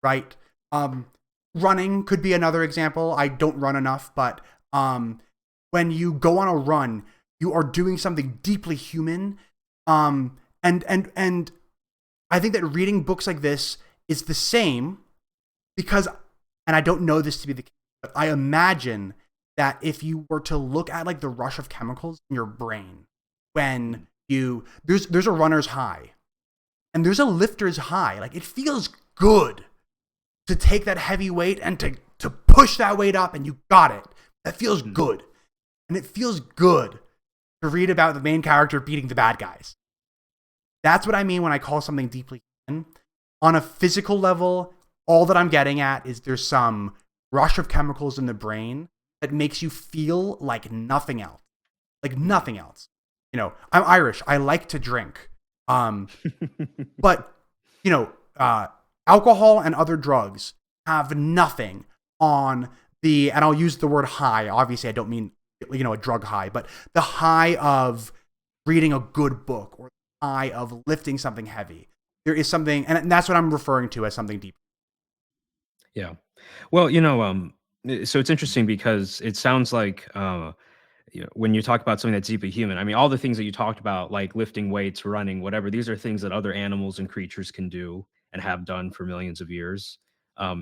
right? Um, Running could be another example. I don't run enough, but when you go on a run, you are doing something deeply human. And I think that reading books like this is the same because, and I don't know this to be the case, but I imagine that if you were to look at like the rush of chemicals in your brain when Mhm. there's a runner's high and there's a lifter's high, like it feels good to take that heavy weight and to push that weight up and you got it. That feels Mhm. good. And it feels good to read about the main character beating the bad guys. That's what I mean when I call something deeply human. On a physical level, all that I'm getting at is there's some rush of chemicals in the brain that makes you feel like nothing else. Like Mhm. nothing else. I'm Irish. I like to drink. But, you know, uh, alcohol and other drugs have nothing on and I'll use the word high. Obviously, I don't mean, a drug high, but the high of reading a good book or the high of lifting something heavy. There is something, and that's what I'm referring to as something deep. Yeah. Well, so it's interesting because it sounds like when you talk about something that's deeply human, I mean, all the things that you talked about, like lifting weights, running, whatever, these are things that other animals and creatures can do and have done for millions of years.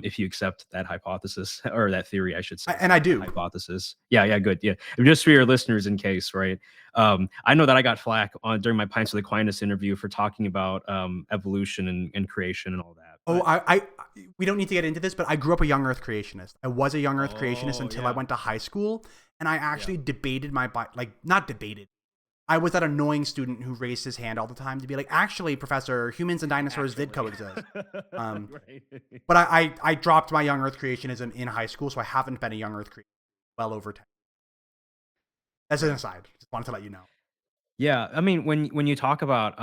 If you accept that hypothesis or that theory, I should say, And I not do. hypothesis. Yeah, yeah, good. Yeah. And just for your listeners, in case, right? I know that I got flack on during my Pints of the Aquinas interview for talking about evolution and creation and all that. Oh, But we don't need to get into this, but I grew up a young Earth creationist. I was a young Earth creationist oh until I yeah, went to high school, and I yeah. actually debated like not debated. I was that annoying student who raised his hand all the time to be like, actually, professor, humans and dinosaurs did Actually, coexist. Um, right. but I dropped my young Earth creationism in high school, so I haven't been a young Earth creationist well over 10. That's an Right. aside. Just wanted to let you know. Yeah, I mean, when you talk about,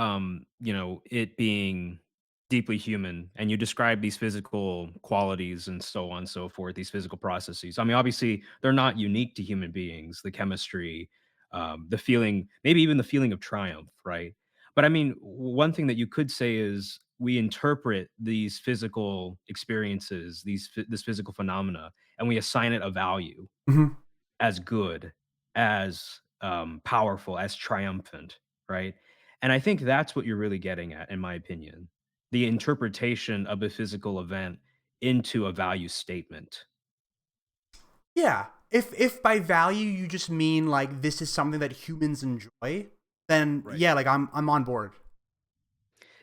it being deeply human and you describe these physical qualities and so on and so forth, these physical processes. I mean, obviously, they're not unique to human beings, the chemistry, the feeling, maybe even the feeling of triumph, right? But I mean, one thing that you could say is we interpret these physical experiences, this physical phenomena, and we assign it a value Mhm. as good, as, powerful, as triumphant, right? And I think that's what you're really getting at, in my opinion. The interpretation of a physical event into a value statement. Yeah. If by value you just mean like this is something that humans enjoy, then Right. yeah, like I'm on board.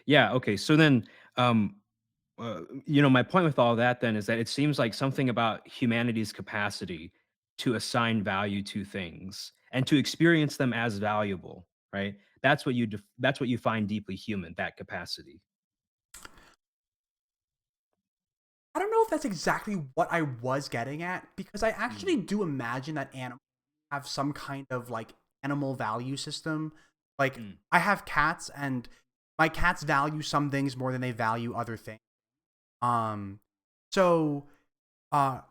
Yeah, okay, so then, my point with all that then is that it seems like something about humanity's capacity to assign value to things and to experience them as valuable, right? That's what you find deeply human, that capacity. I don't know if that's exactly what I was getting at because I Mm, actually do imagine that animals have some kind of like animal value system. Like mm, I have cats and my cats value some things more than they value other things. Um so uh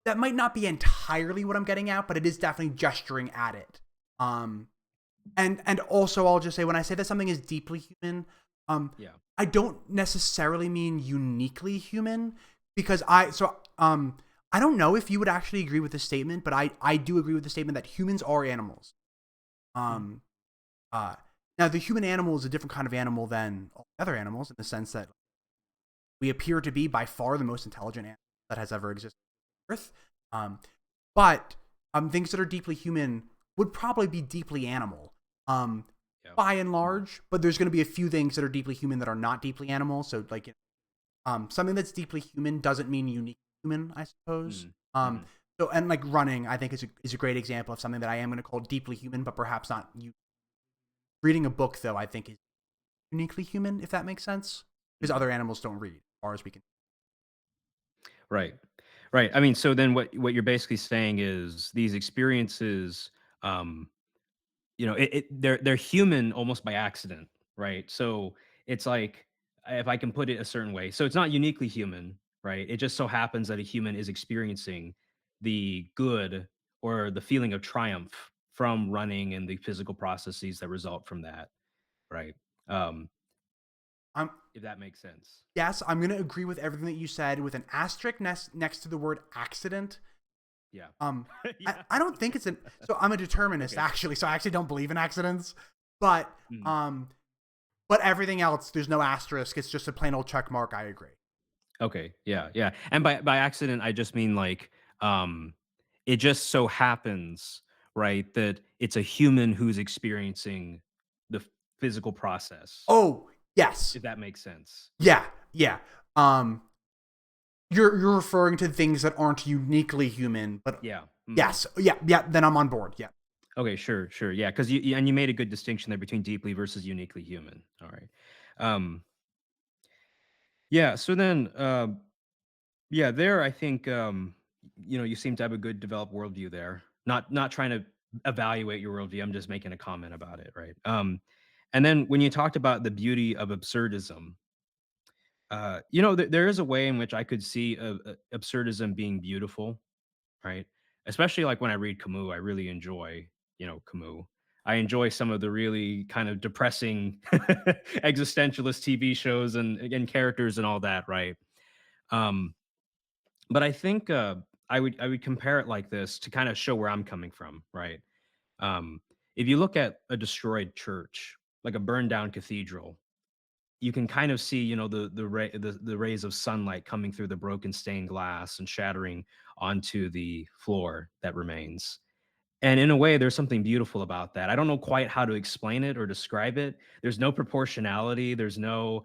that might not be entirely what I'm getting at, but it is definitely gesturing at it. Um and also I'll just say when I say that something is deeply human, yeah. I don't necessarily mean uniquely human because I don't know if you would actually agree with this statement, but I do agree with the statement that humans are animals. Mm, Um uh Now the human animal is a different kind of animal than all other animals in the sense that we appear to be by far the most intelligent animal that has ever existed on Earth. Um, but things that are deeply human would probably be deeply animal, yeah. by and Mm, large. But there's going to be a few things that are deeply human that are not deeply animal. So, like, something that's deeply human doesn't mean unique human, I suppose. mm, Um, mhm. so, and like running, I think is a great example of something that I am going to call deeply human, but perhaps not. Reading a book, though, I think is uniquely human, if that makes sense, because Mhm. other animals don't read, as far as we can. Right. Right. I mean, so then what you're basically saying is these experiences, um, they're human almost by accident, right? So it's like if I can put it a certain way. So it's not uniquely human, right? It just so happens that a human is experiencing the good or the feeling of triumph from running and the physical processes that result from that, right? Um, I'm if that makes sense. Yes, I'm going to agree with everything that you said with an asterisk next to the word accident. Yeah. Um, Yeah. I don't think Okay. it's an. So I'm a determinist Okay. actually. So I actually don't believe in accidents. But Mm. um, but everything else, there's no asterisk. It's just a plain old check mark. I agree. Okay. Yeah. Yeah. And by accident, I just mean like, um, it just so happens, right, that it's a human who's experiencing the physical process, Oh yes, if that makes sense. yeah, yeah. Um, you're referring to things that aren't uniquely human, but Yeah. Mhm. yes, yeah, yeah. Then I'm on board. Yeah. Okay. Sure. Sure. Yeah. Because you made a good distinction there between deeply versus uniquely human. All right. Um, yeah. So then, yeah, there I think you seem to have a good developed worldview there. Not trying to evaluate your worldview. I'm just making a comment about it, right? And then when you talked about the beauty of absurdism, there is a way in which I could see absurdism being beautiful, right? Especially like when I read Camus, I really enjoy Camus. I enjoy some of the really kind of depressing existentialist TV shows and characters and all that, right? Um, but I think, I would compare it like this to kinda show where I'm coming from, right? If you look at a destroyed church, like a burned down cathedral, you can kind of see, the rays of sunlight coming through the broken stained glass and shattering onto the floor that remains. And in a way, there's something beautiful about that. I don't know quite how to explain it or describe it. There's no proportionality. There's no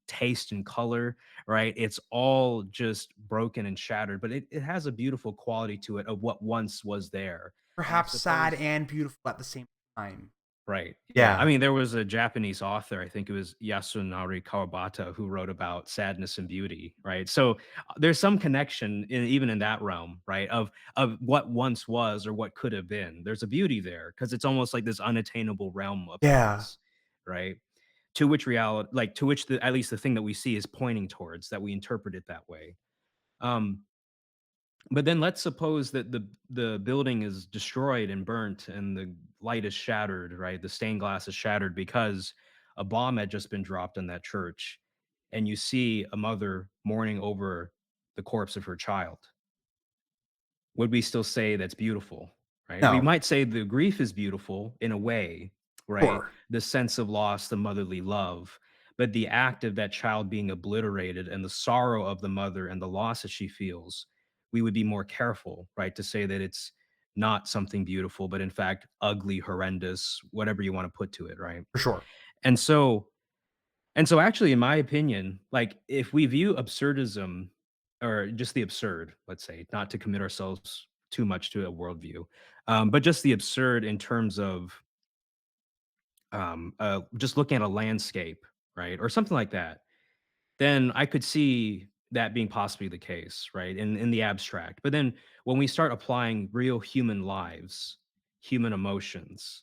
taste and color, right? It's all just broken and shattered, but it has a beautiful quality to it of what once was there. And I Perhaps sad suppose and beautiful at the same time. right. Yeah. I Yeah. mean, there was a Japanese author, I think it was Yasunari Kawabata, who wrote about sadness and beauty, right? So there's some connection even in that realm, right? Of what once was or what could have been. There's a beauty there because it's almost like this unattainable realm of Yeah. things, right? To which reality, like to which at least the thing that we see is pointing towards, that we interpret it that way. Um, but then let's suppose that the building is destroyed and burnt and the light is shattered, right? The stained glass is shattered because a bomb had just been dropped on that church, and you see a mother mourning over the corpse of her child. Would we still say that's beautiful, right? We No. might say the grief is beautiful in a way, right? Sure. The sense of loss, the motherly love, but the act of that child being obliterated and the sorrow of the mother and the loss that she feels, we would be more careful, right? To say that it's not something beautiful, but in fact, ugly, horrendous, whatever you want to put to it, right? For sure. And so actually, in my opinion, like if we view absurdism or just the absurd, let's say, not to commit ourselves too much to a worldview, but just the absurd in terms of just looking at a landscape, right, or something like that, then I could see that being possibly the case, right, in the abstract. But then when we start applying real human lives, human emotions,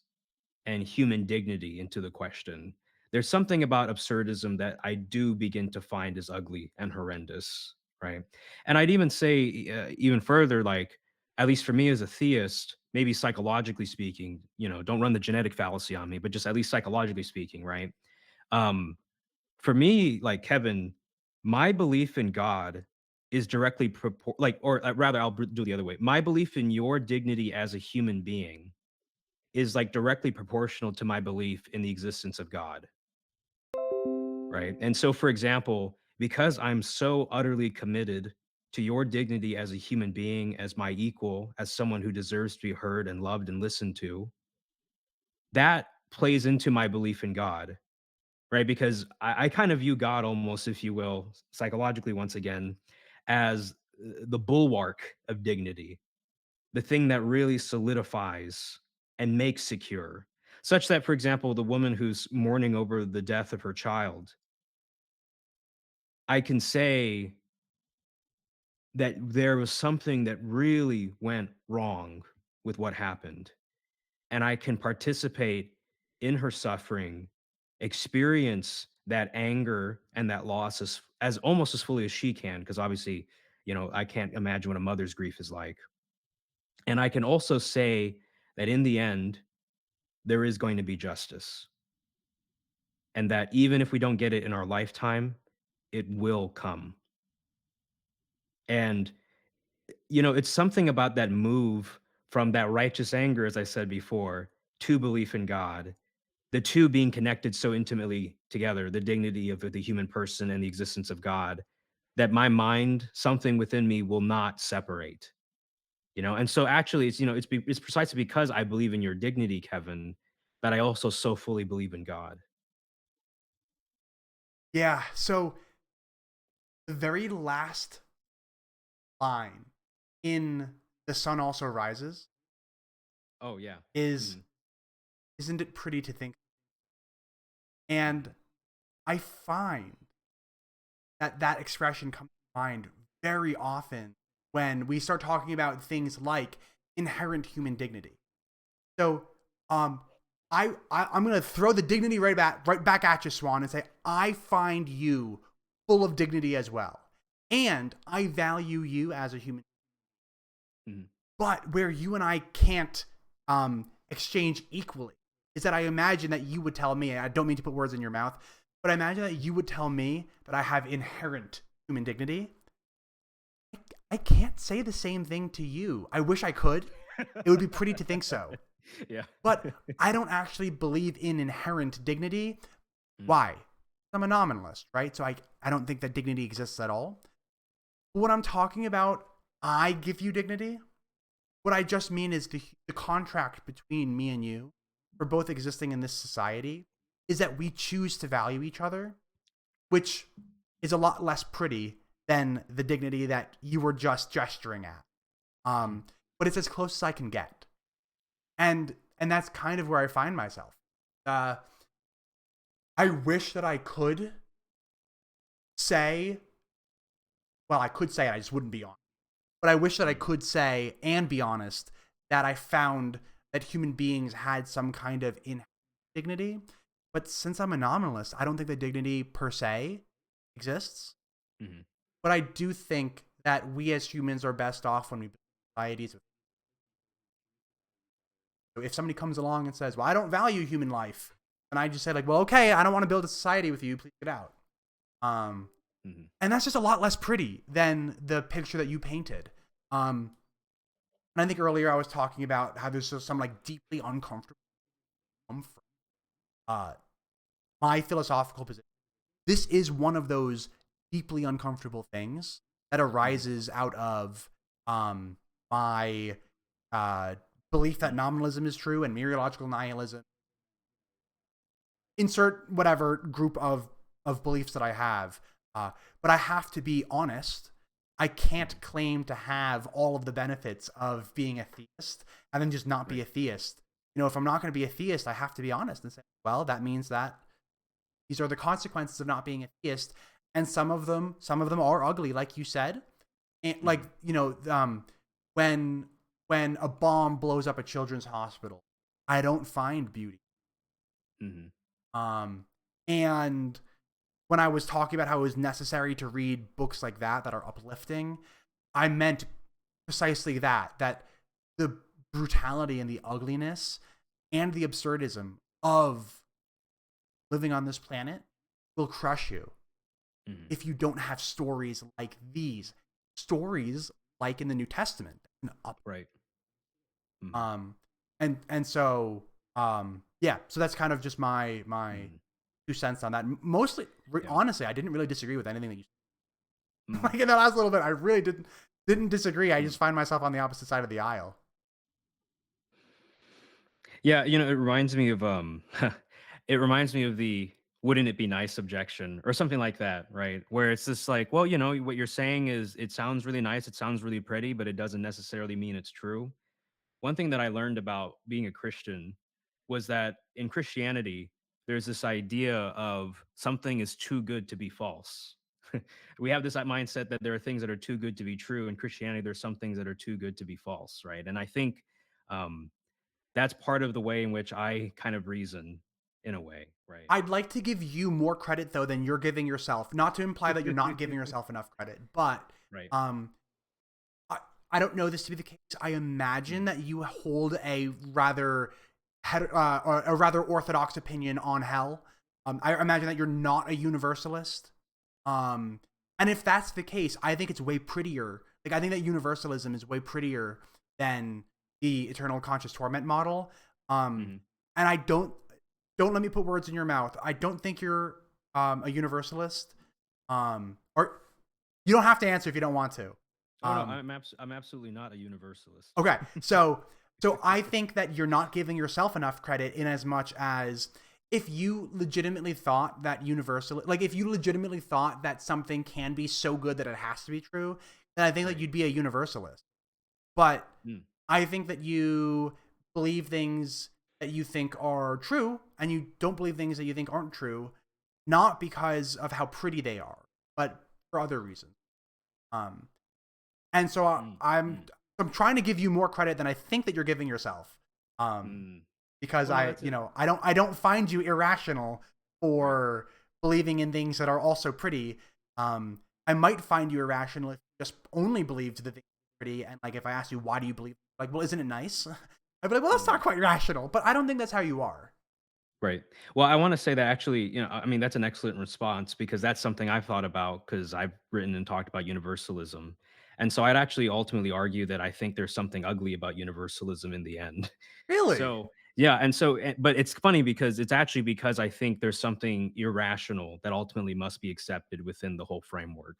and human dignity into the question, there's something about absurdism that I do begin to find is ugly and horrendous, right? And I'd even say, even further, like, at least for me as a theist, maybe psychologically speaking, don't run the genetic fallacy on me, but just at least psychologically speaking, right? Um, for me, like Kevin, my belief in God is directly or rather, do the other way. My belief in your dignity as a human being is like directly proportional to my belief in the existence of God, right? And so, for example, because I'm so utterly committed to your dignity as a human being, as my equal, as someone who deserves to be heard and loved and listened to, that plays into my belief in God, right? Because I kind of view God almost, if you will, psychologically, once again, as the bulwark of dignity, the thing that really solidifies and makes secure, such that, for example, the woman who's mourning over the death of her child, I can say that there was something that really went wrong with what happened. And I can participate in her suffering, experience that anger and that loss as almost as fully as she can, because obviously, I can't imagine what a mother's grief is like. And I can also say that in the end, there is going to be justice. And that even if we don't get it in our lifetime, it will come. And, it's something about that move from that righteous anger, as I said before, to belief in God, the two being connected so intimately together, the dignity of the human person and the existence of God, that my mind, something within me will not separate. And so actually it's precisely because I believe in your dignity, Kevin, that I also so fully believe in God. Yeah. So the very last line in The Sun Also Rises Oh yeah. is, Mhm. isn't it pretty to think? And I find that that expression comes to mind very often when we start talking about things like inherent human dignity. So, um, I'm gonna throw the dignity right back at you, Swan, and say I find you full of dignity as well, and I value you as a human. Mhm. But where you and I can't exchange equally is that I imagine that you would tell me, and I don't mean to put words in your mouth, but I imagine that you would tell me that I have inherent human dignity. I can't say the same thing to you. I wish I could. It would be pretty to think so. Yeah. But I don't actually believe in inherent dignity. Mm, Why? I'm a nominalist, right? So I don't think that dignity exists at all. What I'm talking about, I give you dignity. What I just mean is the contract between me and you for both existing in this society is that we choose to value each other, which is a lot less pretty than the dignity that you were just gesturing at. mm, But it's as close as I can get. And that's kind of where I find myself. Uh, I wish that I could say, well, I could say it, I just wouldn't be honest. But I wish that I mm, could say and be honest that I found that human beings had some kind of inherent dignity. But since I'm a nominalist, I don't think that dignity per se exists. mhm, But I do think that we as humans are best off when we build societies. So if somebody comes along and says, "Well, I don't value human life," and I just say, like, "Well, okay, I don't want to build a society with you. Please get out." Um, mhm, and that's just a lot less pretty than the picture that you painted. Um, and I think earlier I was talking about how there's some like deeply uncomfortable comfort. Uh, my philosophical position. This is one of those deeply uncomfortable things that mhm, arises out of um, my uh, belief that mm, nominalism is true and mereological nihilism. Insert whatever group of beliefs that I have, but I have to be honest. I can't mhm. claim to have all of the benefits of being a theist and then just not be Right. a theist. If I'm not going to be a theist, I have to be honest and say, well, that means that these are the consequences of not being a theist, and some of them are ugly, like you said. And like Mhm, when when a bomb blows up a children's hospital, I don't find beauty. mhm, Um, and when I was talking about how it was necessary to read books like that are uplifting, I meant precisely that the brutality and the ugliness and the absurdism of living on this planet will crush you mhm. if you don't have stories like these. Stories like in the New Testament. Right. Mhm, Um and so yeah, so that's kind of just my mhm, 2 cents on that. Mostly yeah, honestly, I didn't really disagree with anything that you said. mhm, Like in the last little bit, I really didn't disagree. I mm. just find myself on the opposite side of the aisle. Yeah, it reminds me of, it reminds me of the "wouldn't it be nice" objection or something like that, right? Where it's just like, well, what you're saying is it sounds really nice, it sounds really pretty, but it doesn't necessarily mean it's true. One thing that I learned about being a Christian was that in Christianity, there's this idea of something is too good to be false. We have this mindset that there are things that are too good to be true. In Christianity, there's some things that are too good to be false, right? And I think um, that's part of the way in which I kind of reason in a way, right? I'd like to give you more credit though than you're giving yourself. Not to imply that you're not giving yourself enough credit, but Right. um I, I don't know this to be the case. I imagine Mhm. that you hold a rather or a rather orthodox opinion on hell. I imagine that you're not a universalist. Um, and if that's the case, I think it's way prettier. Like I think that universalism is way prettier than the eternal conscious torment model. Um, Mhm. and I don't let me put words in your mouth. I don't think you're a universalist. Or you don't have to answer if you don't want to. Oh no, Um, I'm absolutely not a universalist. Okay, so I think that you're not giving yourself enough credit in as much as if you legitimately thought that like if you legitimately thought that something can be so good that it has to be true, then I think that Right. you'd be a universalist. But Mm. I think that you believe things that you think are true and you don't believe things that you think aren't true, not because of how pretty they are, but for other reasons. Um, and so Mm. Mm. I'm trying to give you more credit than I think that you're giving yourself. Um, Mm. because Well, that's it. I don't find you irrational Right. for believing in things that are also pretty. I might find you irrational if you just only believed the things that are pretty. And like if I asked you why do you believe, like, well, isn't it nice? I'd be like, well, that's Mm. not quite rational. But I don't think that's how you are. Right. Well, I want to say that actually, I mean, that's an excellent response because that's something I've thought about because I've written and talked about universalism. And so I'd actually ultimately argue that I think there's something ugly about universalism in the end. Really? So, yeah, and so but it's funny because it's actually because I think there's something irrational that ultimately must be accepted within the whole framework,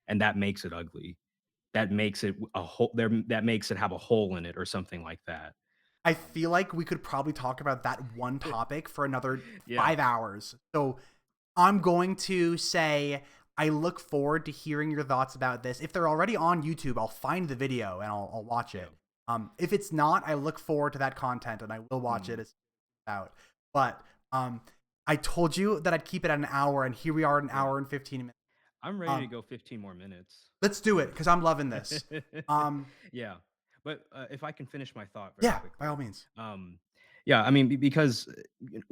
and that makes it ugly. That makes it a hole there that makes it have a hole in it or something like that. I Um, feel like we could probably talk about that one topic for another yeah, 5 hours. So I'm going to say I look forward to hearing your thoughts about this. If they're already on YouTube, I'll find the video and I'll watch yeah. it. If it's not, I look forward to that content and I will watch it Mhm. as it's out. But I told you that I'd keep it at an hour, and here we are, an Yeah. hour and 15 minutes. I'm ready to Um, go 15 more minutes. let's do it because I'm loving this. Um, Yeah. But, if I can finish my thought very yeah, by quickly. all means. Um, yeah, I mean, because,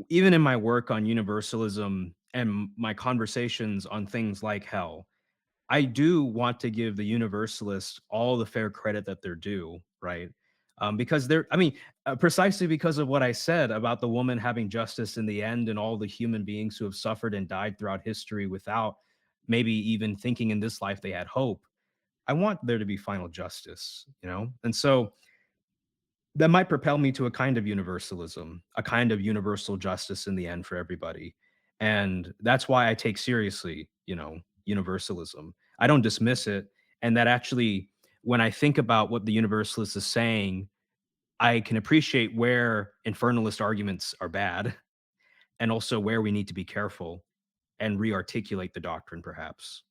even in my work on universalism and my conversations on things like hell, I do want to give the universalists all the fair credit that they're due, right? Because they're, I mean, precisely because of what I said about the woman having justice in the end and all the human beings who have suffered and died throughout history without maybe even thinking in this life they had hope. I want there to be final justice, you know? And so that might propel me to a kind of universalism, a kind of universal justice in the end for everybody. And that's why I take seriously, universalism. I don't dismiss it. And that actually, when I think about what the universalist is saying, I can appreciate where infernalist arguments are bad and also where we need to be careful and re-articulate the doctrine, perhaps.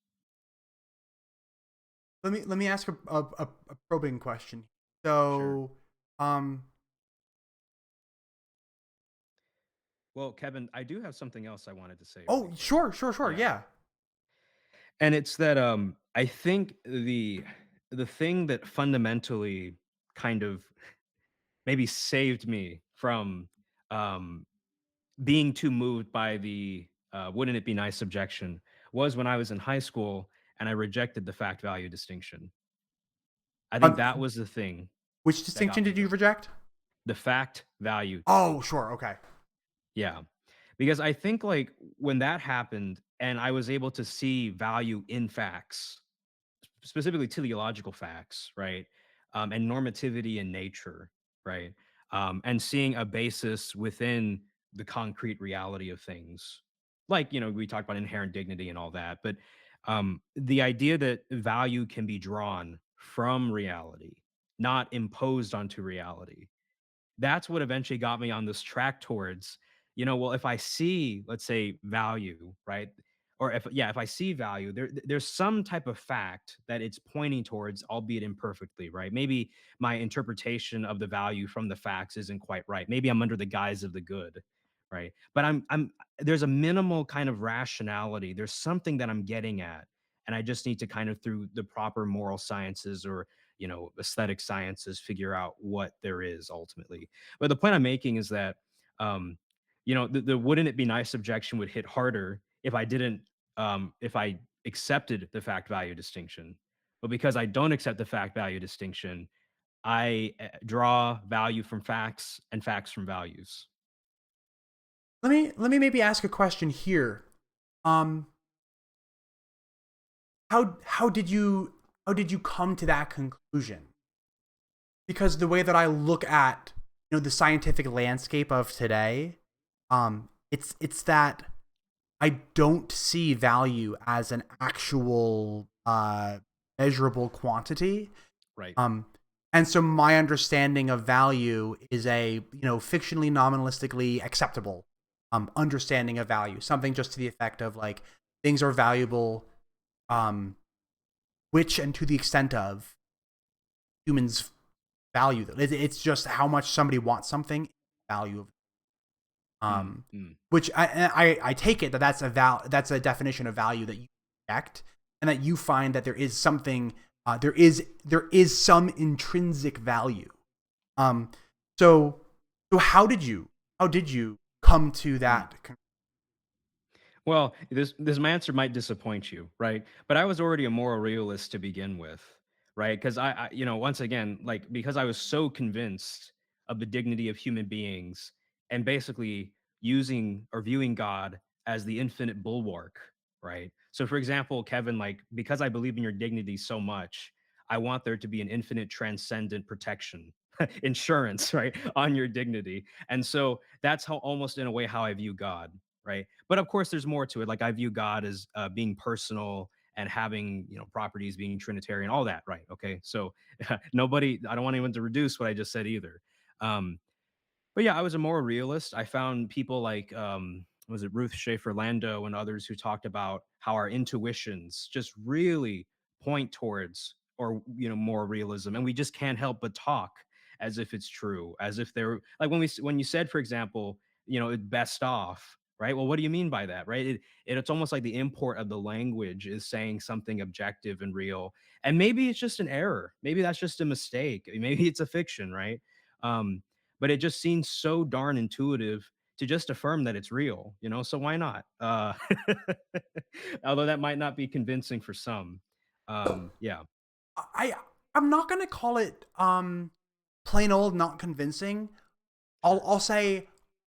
Let me ask a probing question. Sure. So, um, Well, Kevin, I do have something else I wanted to say really oh, quick. sure, Yeah. yeah. And it's that I think the thing that fundamentally kind of maybe saved me from um being too moved by the wouldn't it be nice objection was when I was in high school and I rejected the fact value distinction. I think that Um, was the thing which that got distinction me did you going. reject? The fact value Oh, distinction. sure, okay. Yeah. Because I think like when that happened and I was able to see value in facts, specifically teleological facts, right? And normativity in nature, right? And seeing a basis within the concrete reality of things. Like, we talked about inherent dignity and all that, but the idea that value can be drawn from reality, not imposed onto reality, that's what eventually got me on this track towards, well, if I see, let's say, value, right? Or if I see value, there's some type of fact that it's pointing towards, albeit imperfectly, right? Maybe my interpretation of the value from the facts isn't quite right. Maybe I'm under the guise of the good, right? But I'm there's a minimal kind of rationality. There's something that I'm getting at. And I just need to kind of through the proper moral sciences or aesthetic sciences figure out what there is ultimately. But the point I'm making is that, um, the wouldn't it be nice objection would hit harder if I didn't, if I accepted the fact value distinction. But because I don't accept the fact value distinction, I draw value from facts and facts from values. Let me maybe ask a question here. Um, how did you come to that conclusion? Because the way that I look at the scientific landscape of today, it's that I don't see value as an actual measurable quantity. Right. Um, and so my understanding of value is a fictionally nominalistically acceptable understanding of value, something just to the effect of like things are valuable, um, which and to the extent of humans value them. It's just how much somebody wants something, value of Mm, um, mm, which I take it that that's a definition of value that you reject, and that you find that there is something there is some intrinsic value. Um, so how did you come to mm. that? Well, this my answer might disappoint you, right? But I was already a moral realist to begin with, right? Because once again, like because I was so convinced of the dignity of human beings and basically using or viewing God as the infinite bulwark, right? So, for example, Kevin, like because I believe in your dignity so much, I want there to be an infinite transcendent protection, insurance, right, on your dignity. And so that's how, almost in a way, how I view God, right? But of course, there's more to it. Like I view God as being personal and having, properties, being Trinitarian, all that, right? Okay, so nobody, I don't want anyone to reduce what I just said either. Um, but yeah, I was a more realist. I found people like was it Ruth Schaefer Lando and others who talked about how our intuitions just really point towards, or more realism, and we just can't help but talk as if it's true, as if they're like when you said, for example, best off, right? Well, what do you mean by that, right? It's almost like the import of the language is saying something objective and real, and maybe it's just an error, maybe that's just a mistake, maybe it's a fiction, right? um but it just seems so darn intuitive to just affirm that it's real, so why not? Although that might not be convincing for some. Yeah. I I'm not gonna call it plain old not convincing. Sure. I'll say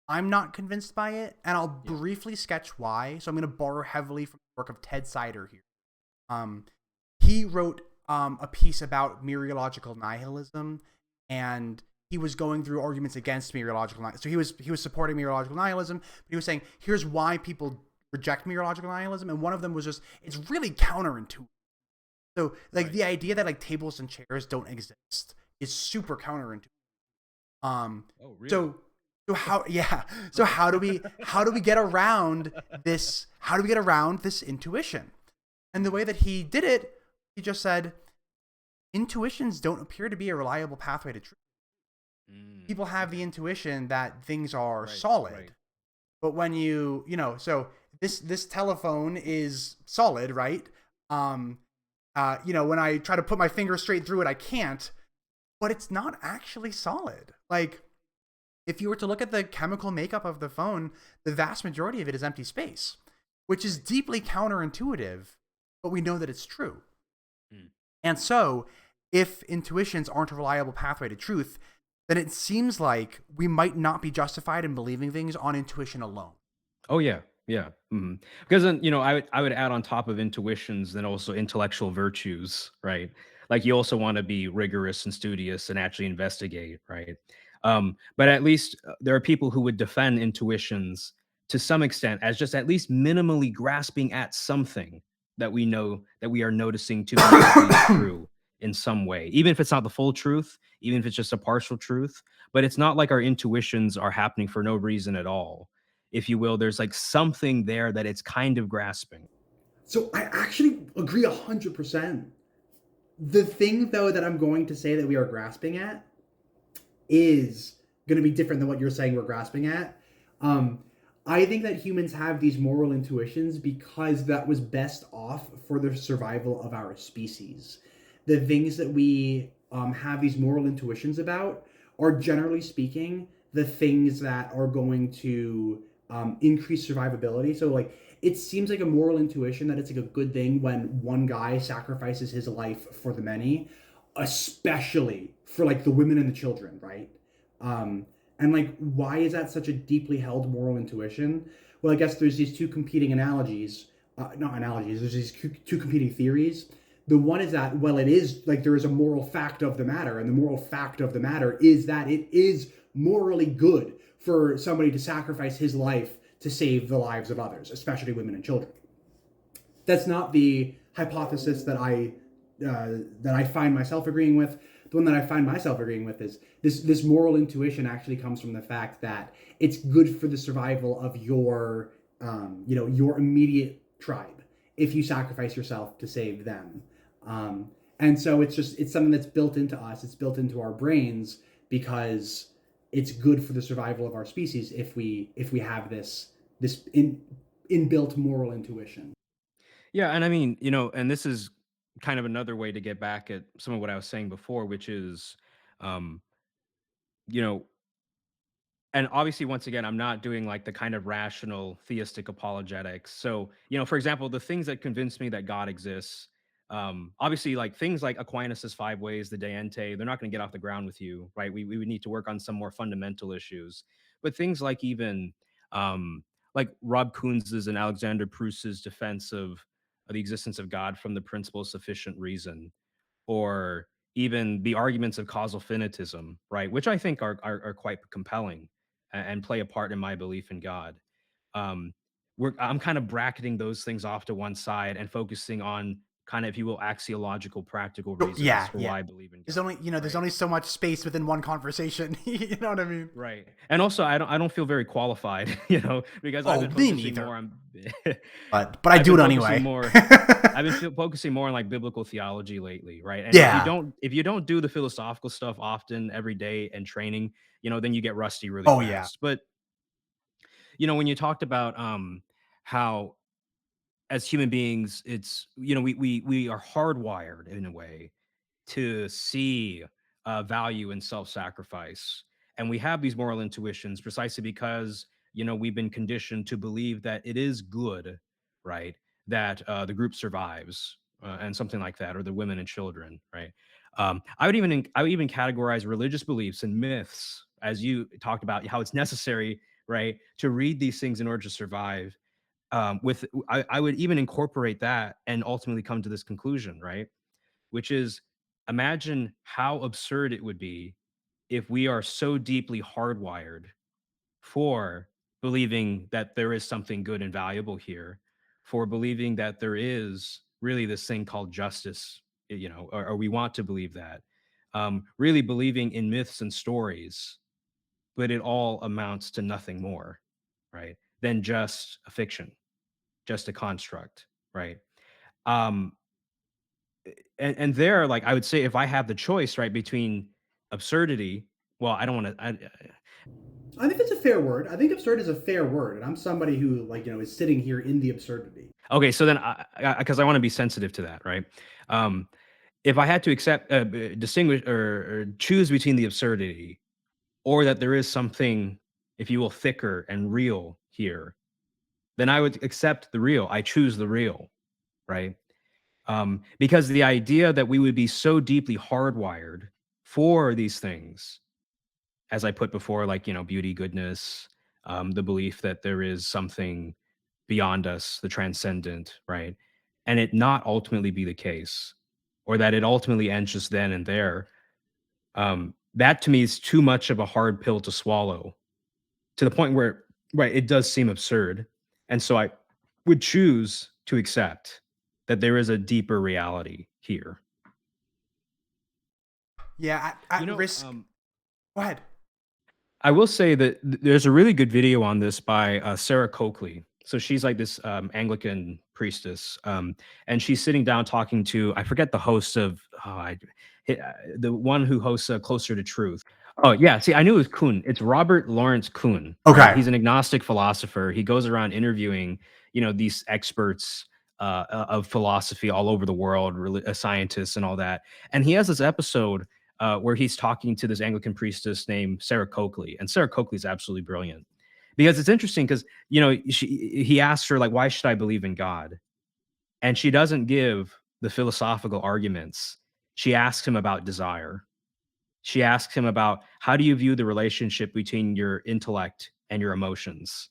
I'm not convinced by it, and I'll Yeah. briefly sketch why. So I'm gonna borrow heavily from the work of Ted Sider here. Um, he wrote a piece about mereological nihilism, and he was going through arguments against mereological nihilism. So he was supporting mereological nihilism, but he was saying here's why people reject mereological nihilism, and one of them was just it's really counterintuitive. So like Right. the idea that like tables and chairs don't exist is super counterintuitive. Um, Oh, really? so so how yeah so how do we get around this? How do we get around this intuition? And the way that he did it, he just said intuitions don't appear to be a reliable pathway to truth. People have the Okay. intuition that things are Right. Right. solid, but when so this telephone is solid, right? Um, when I try to put my finger straight through it, I can't, but it's not actually solid. Like, if you were to look at the chemical makeup of the phone, the vast majority of it is empty space, which is Right. deeply counterintuitive, but we know that it's true. Mm. And so, if intuitions aren't a reliable pathway to truth, then it seems like we might not be justified in believing things on intuition alone. Oh yeah, yeah. Because then I would add on top of intuitions, then also intellectual virtues, right? Like you also want to be rigorous and studious and actually investigate, right? But at least there are people who would defend intuitions to some extent as just at least minimally grasping at something that we know that we are noticing to be at least true in some way, even if it's not the full truth, even if it's just a partial truth. But it's not like our intuitions are happening for no reason at all, if you will. There's like something there that it's kind of grasping. So I actually agree 100%. The thing, though, that I'm going to say that we are grasping at is going to be different than what you're saying we're grasping at. Um, I think that humans have these moral intuitions because that was best off for the survival of our species. The things that we have these moral intuitions about are, generally speaking, the things that are going to increase survivability. So, like, it seems like a moral intuition that it's like a good thing when one guy sacrifices his life for the many, especially for like the women and the children, right? Um, and like, why is that such a deeply held moral intuition? Well, I guess there's these two competing analogies, not analogies. There's these two competing theories. The one is that, well, it is like there is a moral fact of the matter, and the moral fact of the matter is that it is morally good for somebody to sacrifice his life to save the lives of others, especially women and children. That's not the hypothesis that I find myself agreeing with. The one that I find myself agreeing with is this moral intuition actually comes from the fact that it's good for the survival of your immediate tribe if you sacrifice yourself to save them. And so it's something that's built into us. It's built into our brains because it's good for the survival of our species if we have this inbuilt moral intuition. Yeah, and I mean, and this is kind of another way to get back at some of what I was saying before, which is, um, you know, and obviously once again I'm not doing like the kind of rational theistic apologetics. So for example, the things that convince me that God exists, obviously like things like Aquinas's five ways, the deente, they're not going to get off the ground with you, right? We would need to work on some more fundamental issues. But things like even um like Rob Koons's and Alexander Pruss's defense of the existence of God from the principle of sufficient reason, or even the arguments of causal finitism, right? Which I think are quite compelling and play a part in my belief in God. Um, I'm kind of bracketing those things off to one side and focusing on kind of, if you will, axiological, practical reasons Yeah, for yeah. why I believe in There's God, only, there's right? only so much space within one conversation. You know what I mean? Right. And also I don't feel very qualified, because I've Oh, been me focusing neither. more on But I I've do been it focusing anyway. more focusing more on like biblical theology lately, right? And Yeah. if you don't do the philosophical stuff often every day and training, then you get rusty really Oh yeah. fast. But when you talked about how as human beings, it's we are hardwired in a way to see value in self-sacrifice, and we have these moral intuitions precisely because we've been conditioned to believe that it is good, right, that the group survives, and something like that, or the women and children, right. I would even categorize religious beliefs and myths, as you talked about how it's necessary, right, to read these things in order to survive. I would even incorporate that and ultimately come to this conclusion, right? Which is, imagine how absurd it would be if we are so deeply hardwired for believing that there is something good and valuable here, for believing that there is really this thing called justice, or we want to believe that, really believing in myths and stories, but it all amounts to nothing more, right, than just a fiction, just a construct, right? Um, and there, like, I would say, if I have the choice, right, between absurdity, well, I don't want to. I think that's a fair word. I think absurd is a fair word, and I'm somebody who, is sitting here in the absurdity. Okay, so then, because I want to be sensitive to that, right? Um, if I had to accept, distinguish, or choose between the absurdity or that there is something, if you will, thicker and real here, then I would accept the real. I choose the real, right? Because the idea that we would be so deeply hardwired for these things, as I put before, like, beauty, goodness, the belief that there is something beyond us, the transcendent, right? And it not ultimately be the case, or that it ultimately ends just then and there. That to me is too much of a hard pill to swallow, to the point where, right, it does seem absurd. And so I would choose to accept that there is a deeper reality here. Yeah. You At know, risk. Go ahead. I will say that there's a really good video on this by Sarah Coakley. So she's like this Anglican priestess, and she's sitting down talking to, I forget the host of the one who hosts Closer to Truth. Oh yeah, see, I knew it was Kuhn. It's Robert Lawrence Kuhn, right? Okay. He's an agnostic philosopher. He goes around interviewing, these experts of philosophy all over the world, scientists and all that. And he has this episode where he's talking to this Anglican priestess named Sarah Coakley, and Sarah Coakley is absolutely brilliant, because it's interesting because he asks her, like, why should I believe in God, and she doesn't give the philosophical arguments. She asks him about desire. She asks him about, how do you view the relationship between your intellect and your emotions,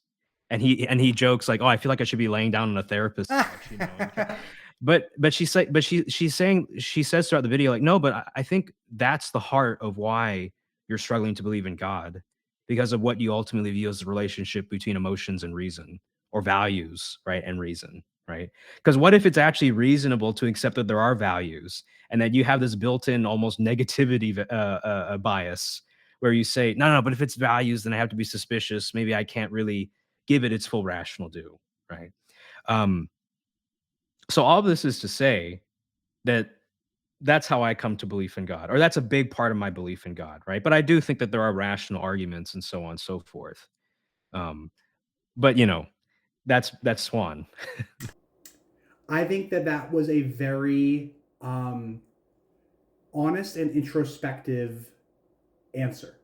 and he jokes like, oh, I feel like I should be laying down on a therapist's couch, she says throughout the video, like, no, but I think that's the heart of why you're struggling to believe in God, because of what you ultimately view as the relationship between emotions and reason, or values, right, and reason, right? Because what if it's actually reasonable to accept that there are values, and that you have this built-in almost negativity bias, where you say, no, no, but if it's values, then I have to be suspicious. Maybe I can't really give it its full rational due, right? Um, so all of this is to say that that's how I come to belief in God, or that's a big part of my belief in God, right? But I do think that there are rational arguments and so on and so forth. Um, but that's Swan. I think that that was a very honest and introspective answer,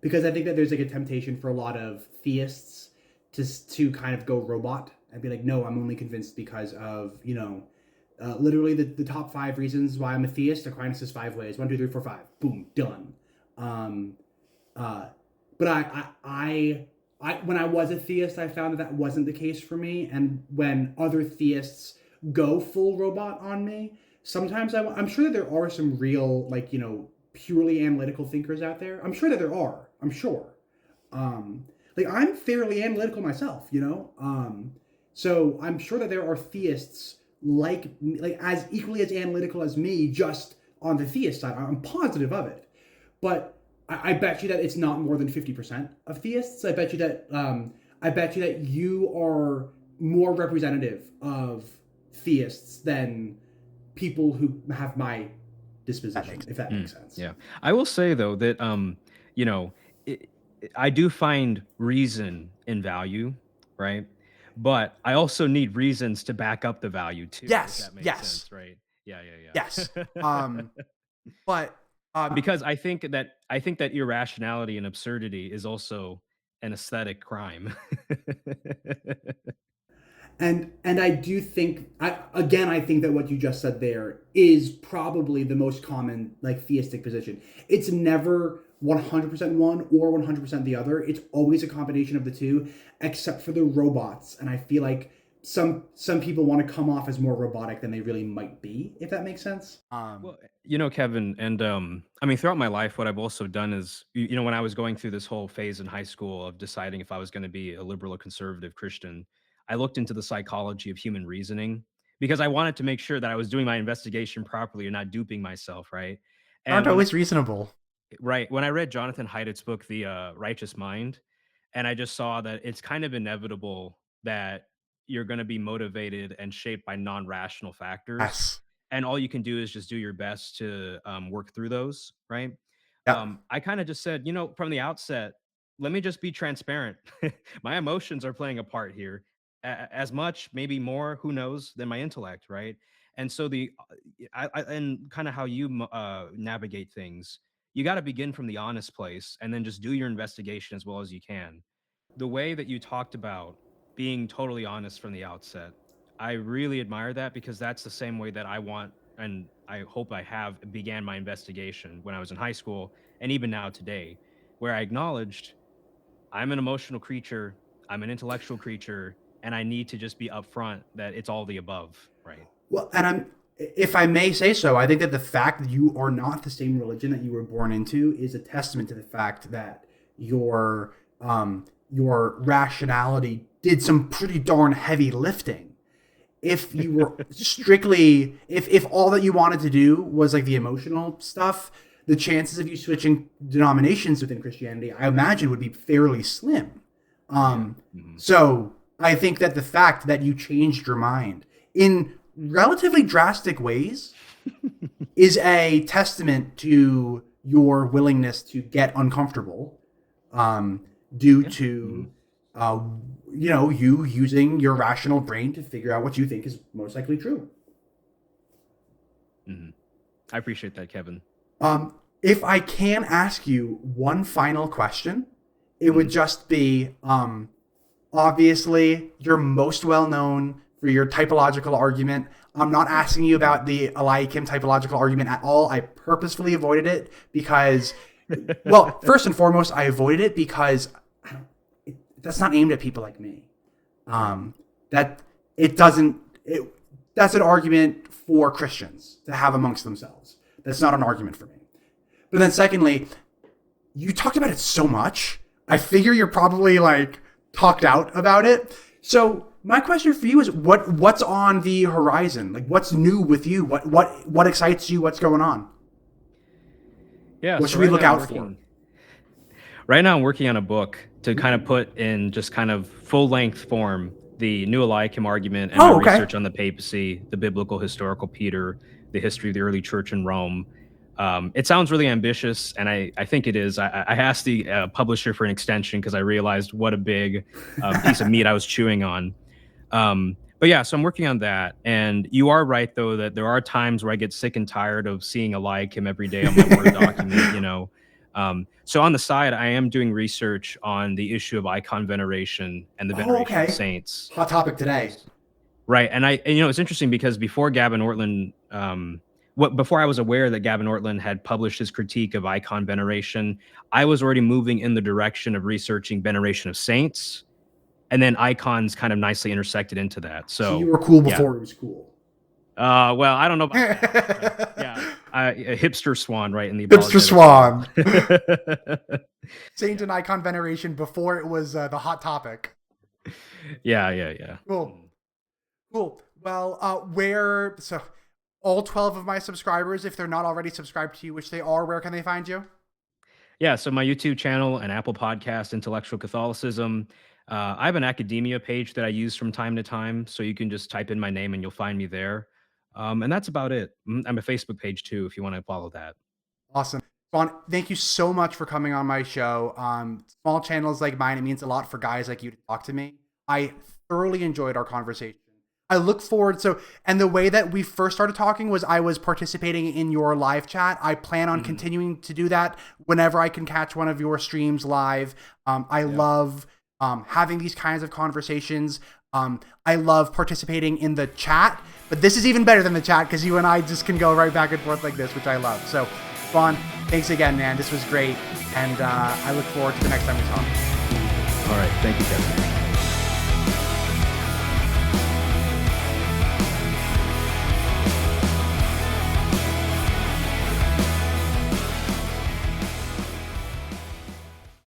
because I think that there's like a temptation for a lot of theists to kind of go robot and be like, no, I'm only convinced because of literally the top 5 reasons why I'm a theist. Aquinas is 5 ways: 1, 2, 3, 4, 5. Boom, done. Um, uh, but when I was a theist, I found that wasn't the case for me. And when other theists go full robot on me, Sometimes I'm sure that there are some real, like, purely analytical thinkers out there. I'm sure that there are. I'm sure. Um, like, I'm fairly analytical myself, so I'm sure that there are theists like as equally as analytical as me, just on the theist side. I'm positive of it, but I bet you that it's not more than 50% of theists. I bet you that you are more representative of theists than people who have my disposition, if that makes sense. Yeah. I will say though that you know, it, I do find reason in value, right? But I also need reasons to back up the value too, if Yes, that makes yes, sense, right? Yeah, yes. yeah, But because I think that irrationality and absurdity is also an aesthetic crime. And I do think, I think that what you just said there is probably the most common, like, theistic position. It's never 100% one or 100% the other. It's always a combination of the two, except for the robots. And I feel like some people want to come off as more robotic than they really might be, if that makes sense. Well, Kevin, and I mean, throughout my life, what I've also done is, when I was going through this whole phase in high school of deciding if I was going to be a liberal or conservative Christian, I looked into the psychology of human reasoning because I wanted to make sure that I was doing my investigation properly and not duping myself, right? aren't And always reasonable. when I read Jonathan Haidt's book, The Righteous Mind, and I just saw that it's kind of inevitable that you're going to be motivated and shaped by non-rational factors, Yes. and all you can do is just do your best to work through those, right? Yeah. I kind of just said, from the outset, let me just be transparent. My emotions are playing a part here, as much, maybe more, who knows, than my intellect, right? And so and kind of how you navigate things, you got to begin from the honest place and then just do your investigation as well as you can. The way that you talked about being totally honest from the outset, I really admire that because that's the same way that I want, and I hope I have began my investigation when I was in high school and even now today, where I acknowledged I'm an emotional creature, I'm an intellectual creature, and I need to just be upfront that it's all the above, right? Well, and if I may say so, I think that the fact that you are not the same religion that you were born into is a testament to the fact that your rationality did some pretty darn heavy lifting. If you were strictly, if all that you wanted to do was like the emotional stuff, the chances of you switching denominations within Christianity, I imagine, would be fairly slim. So I think that the fact that you changed your mind in relatively drastic ways is a testament to your willingness to get uncomfortable, due to you using your rational brain to figure out what you think is most likely true. I appreciate that, Kevin. If I can ask you one final question, it would just be, obviously, you're most well known for your typological argument. I'm not asking you about the Eliakim typological argument at all. I purposefully avoided it because, well, first and foremost, I avoided it because that's not aimed at people like me. That's an argument for Christians to have amongst themselves. That's not an argument for me. But then secondly, you talked about it so much, I figure you're probably like talked out about it. So my question for you is what's on the horizon? Like, what's new with you? What excites you? What's going on? Yeah. What should we look out for? Right now, I'm working on a book to kind of put in just kind of full-length form the New Eliakim argument and my research on the papacy, the biblical historical Peter, the history of the early church in Rome. It sounds really ambitious, and I think it is. I asked the publisher for an extension because I realized what a big piece of meat I was chewing on. But yeah, so I'm working on that. And you are right, though, that there are times where I get sick and tired of seeing Eliakim every day on my Word document, So on the side, I am doing research on the issue of icon veneration and the veneration of saints. Hot topic today. Right. And it's interesting because before Gavin Ortlund, before I was aware that Gavin Ortlund had published his critique of icon veneration, I was already moving in the direction of researching veneration of saints, and then icons kind of nicely intersected into that. So you were cool before it was cool. Well, I don't know about that. Yeah, a hipster swan, right? In the Hipster Swan. apologetic. Saint and icon veneration before it was the hot topic. Yeah. Cool. Cool. Well, so all 12 of my subscribers, if they're not already subscribed to you, which they are, where can they find you? Yeah, so my YouTube channel and Apple Podcast, Intellectual Catholicism. I have an academia page that I use from time to time, so you can just type in my name and you'll find me there. And that's about it. I'm a Facebook page too, if you want to follow that. Awesome. Swan, thank you so much for coming on my show. Small channels like mine, it means a lot for guys like you to talk to me. I thoroughly enjoyed our conversation. I look forward. And the way that we first started talking was I was participating in your live chat. I plan on continuing to do that whenever I can catch one of your streams live. I love having these kinds of conversations. I love participating in the chat, but this is even better than the chat because you and I just can go right back and forth like this, which I love. So, Suan, thanks again, man. This was great. And I look forward to the next time we talk. All right. Thank you, Kevin.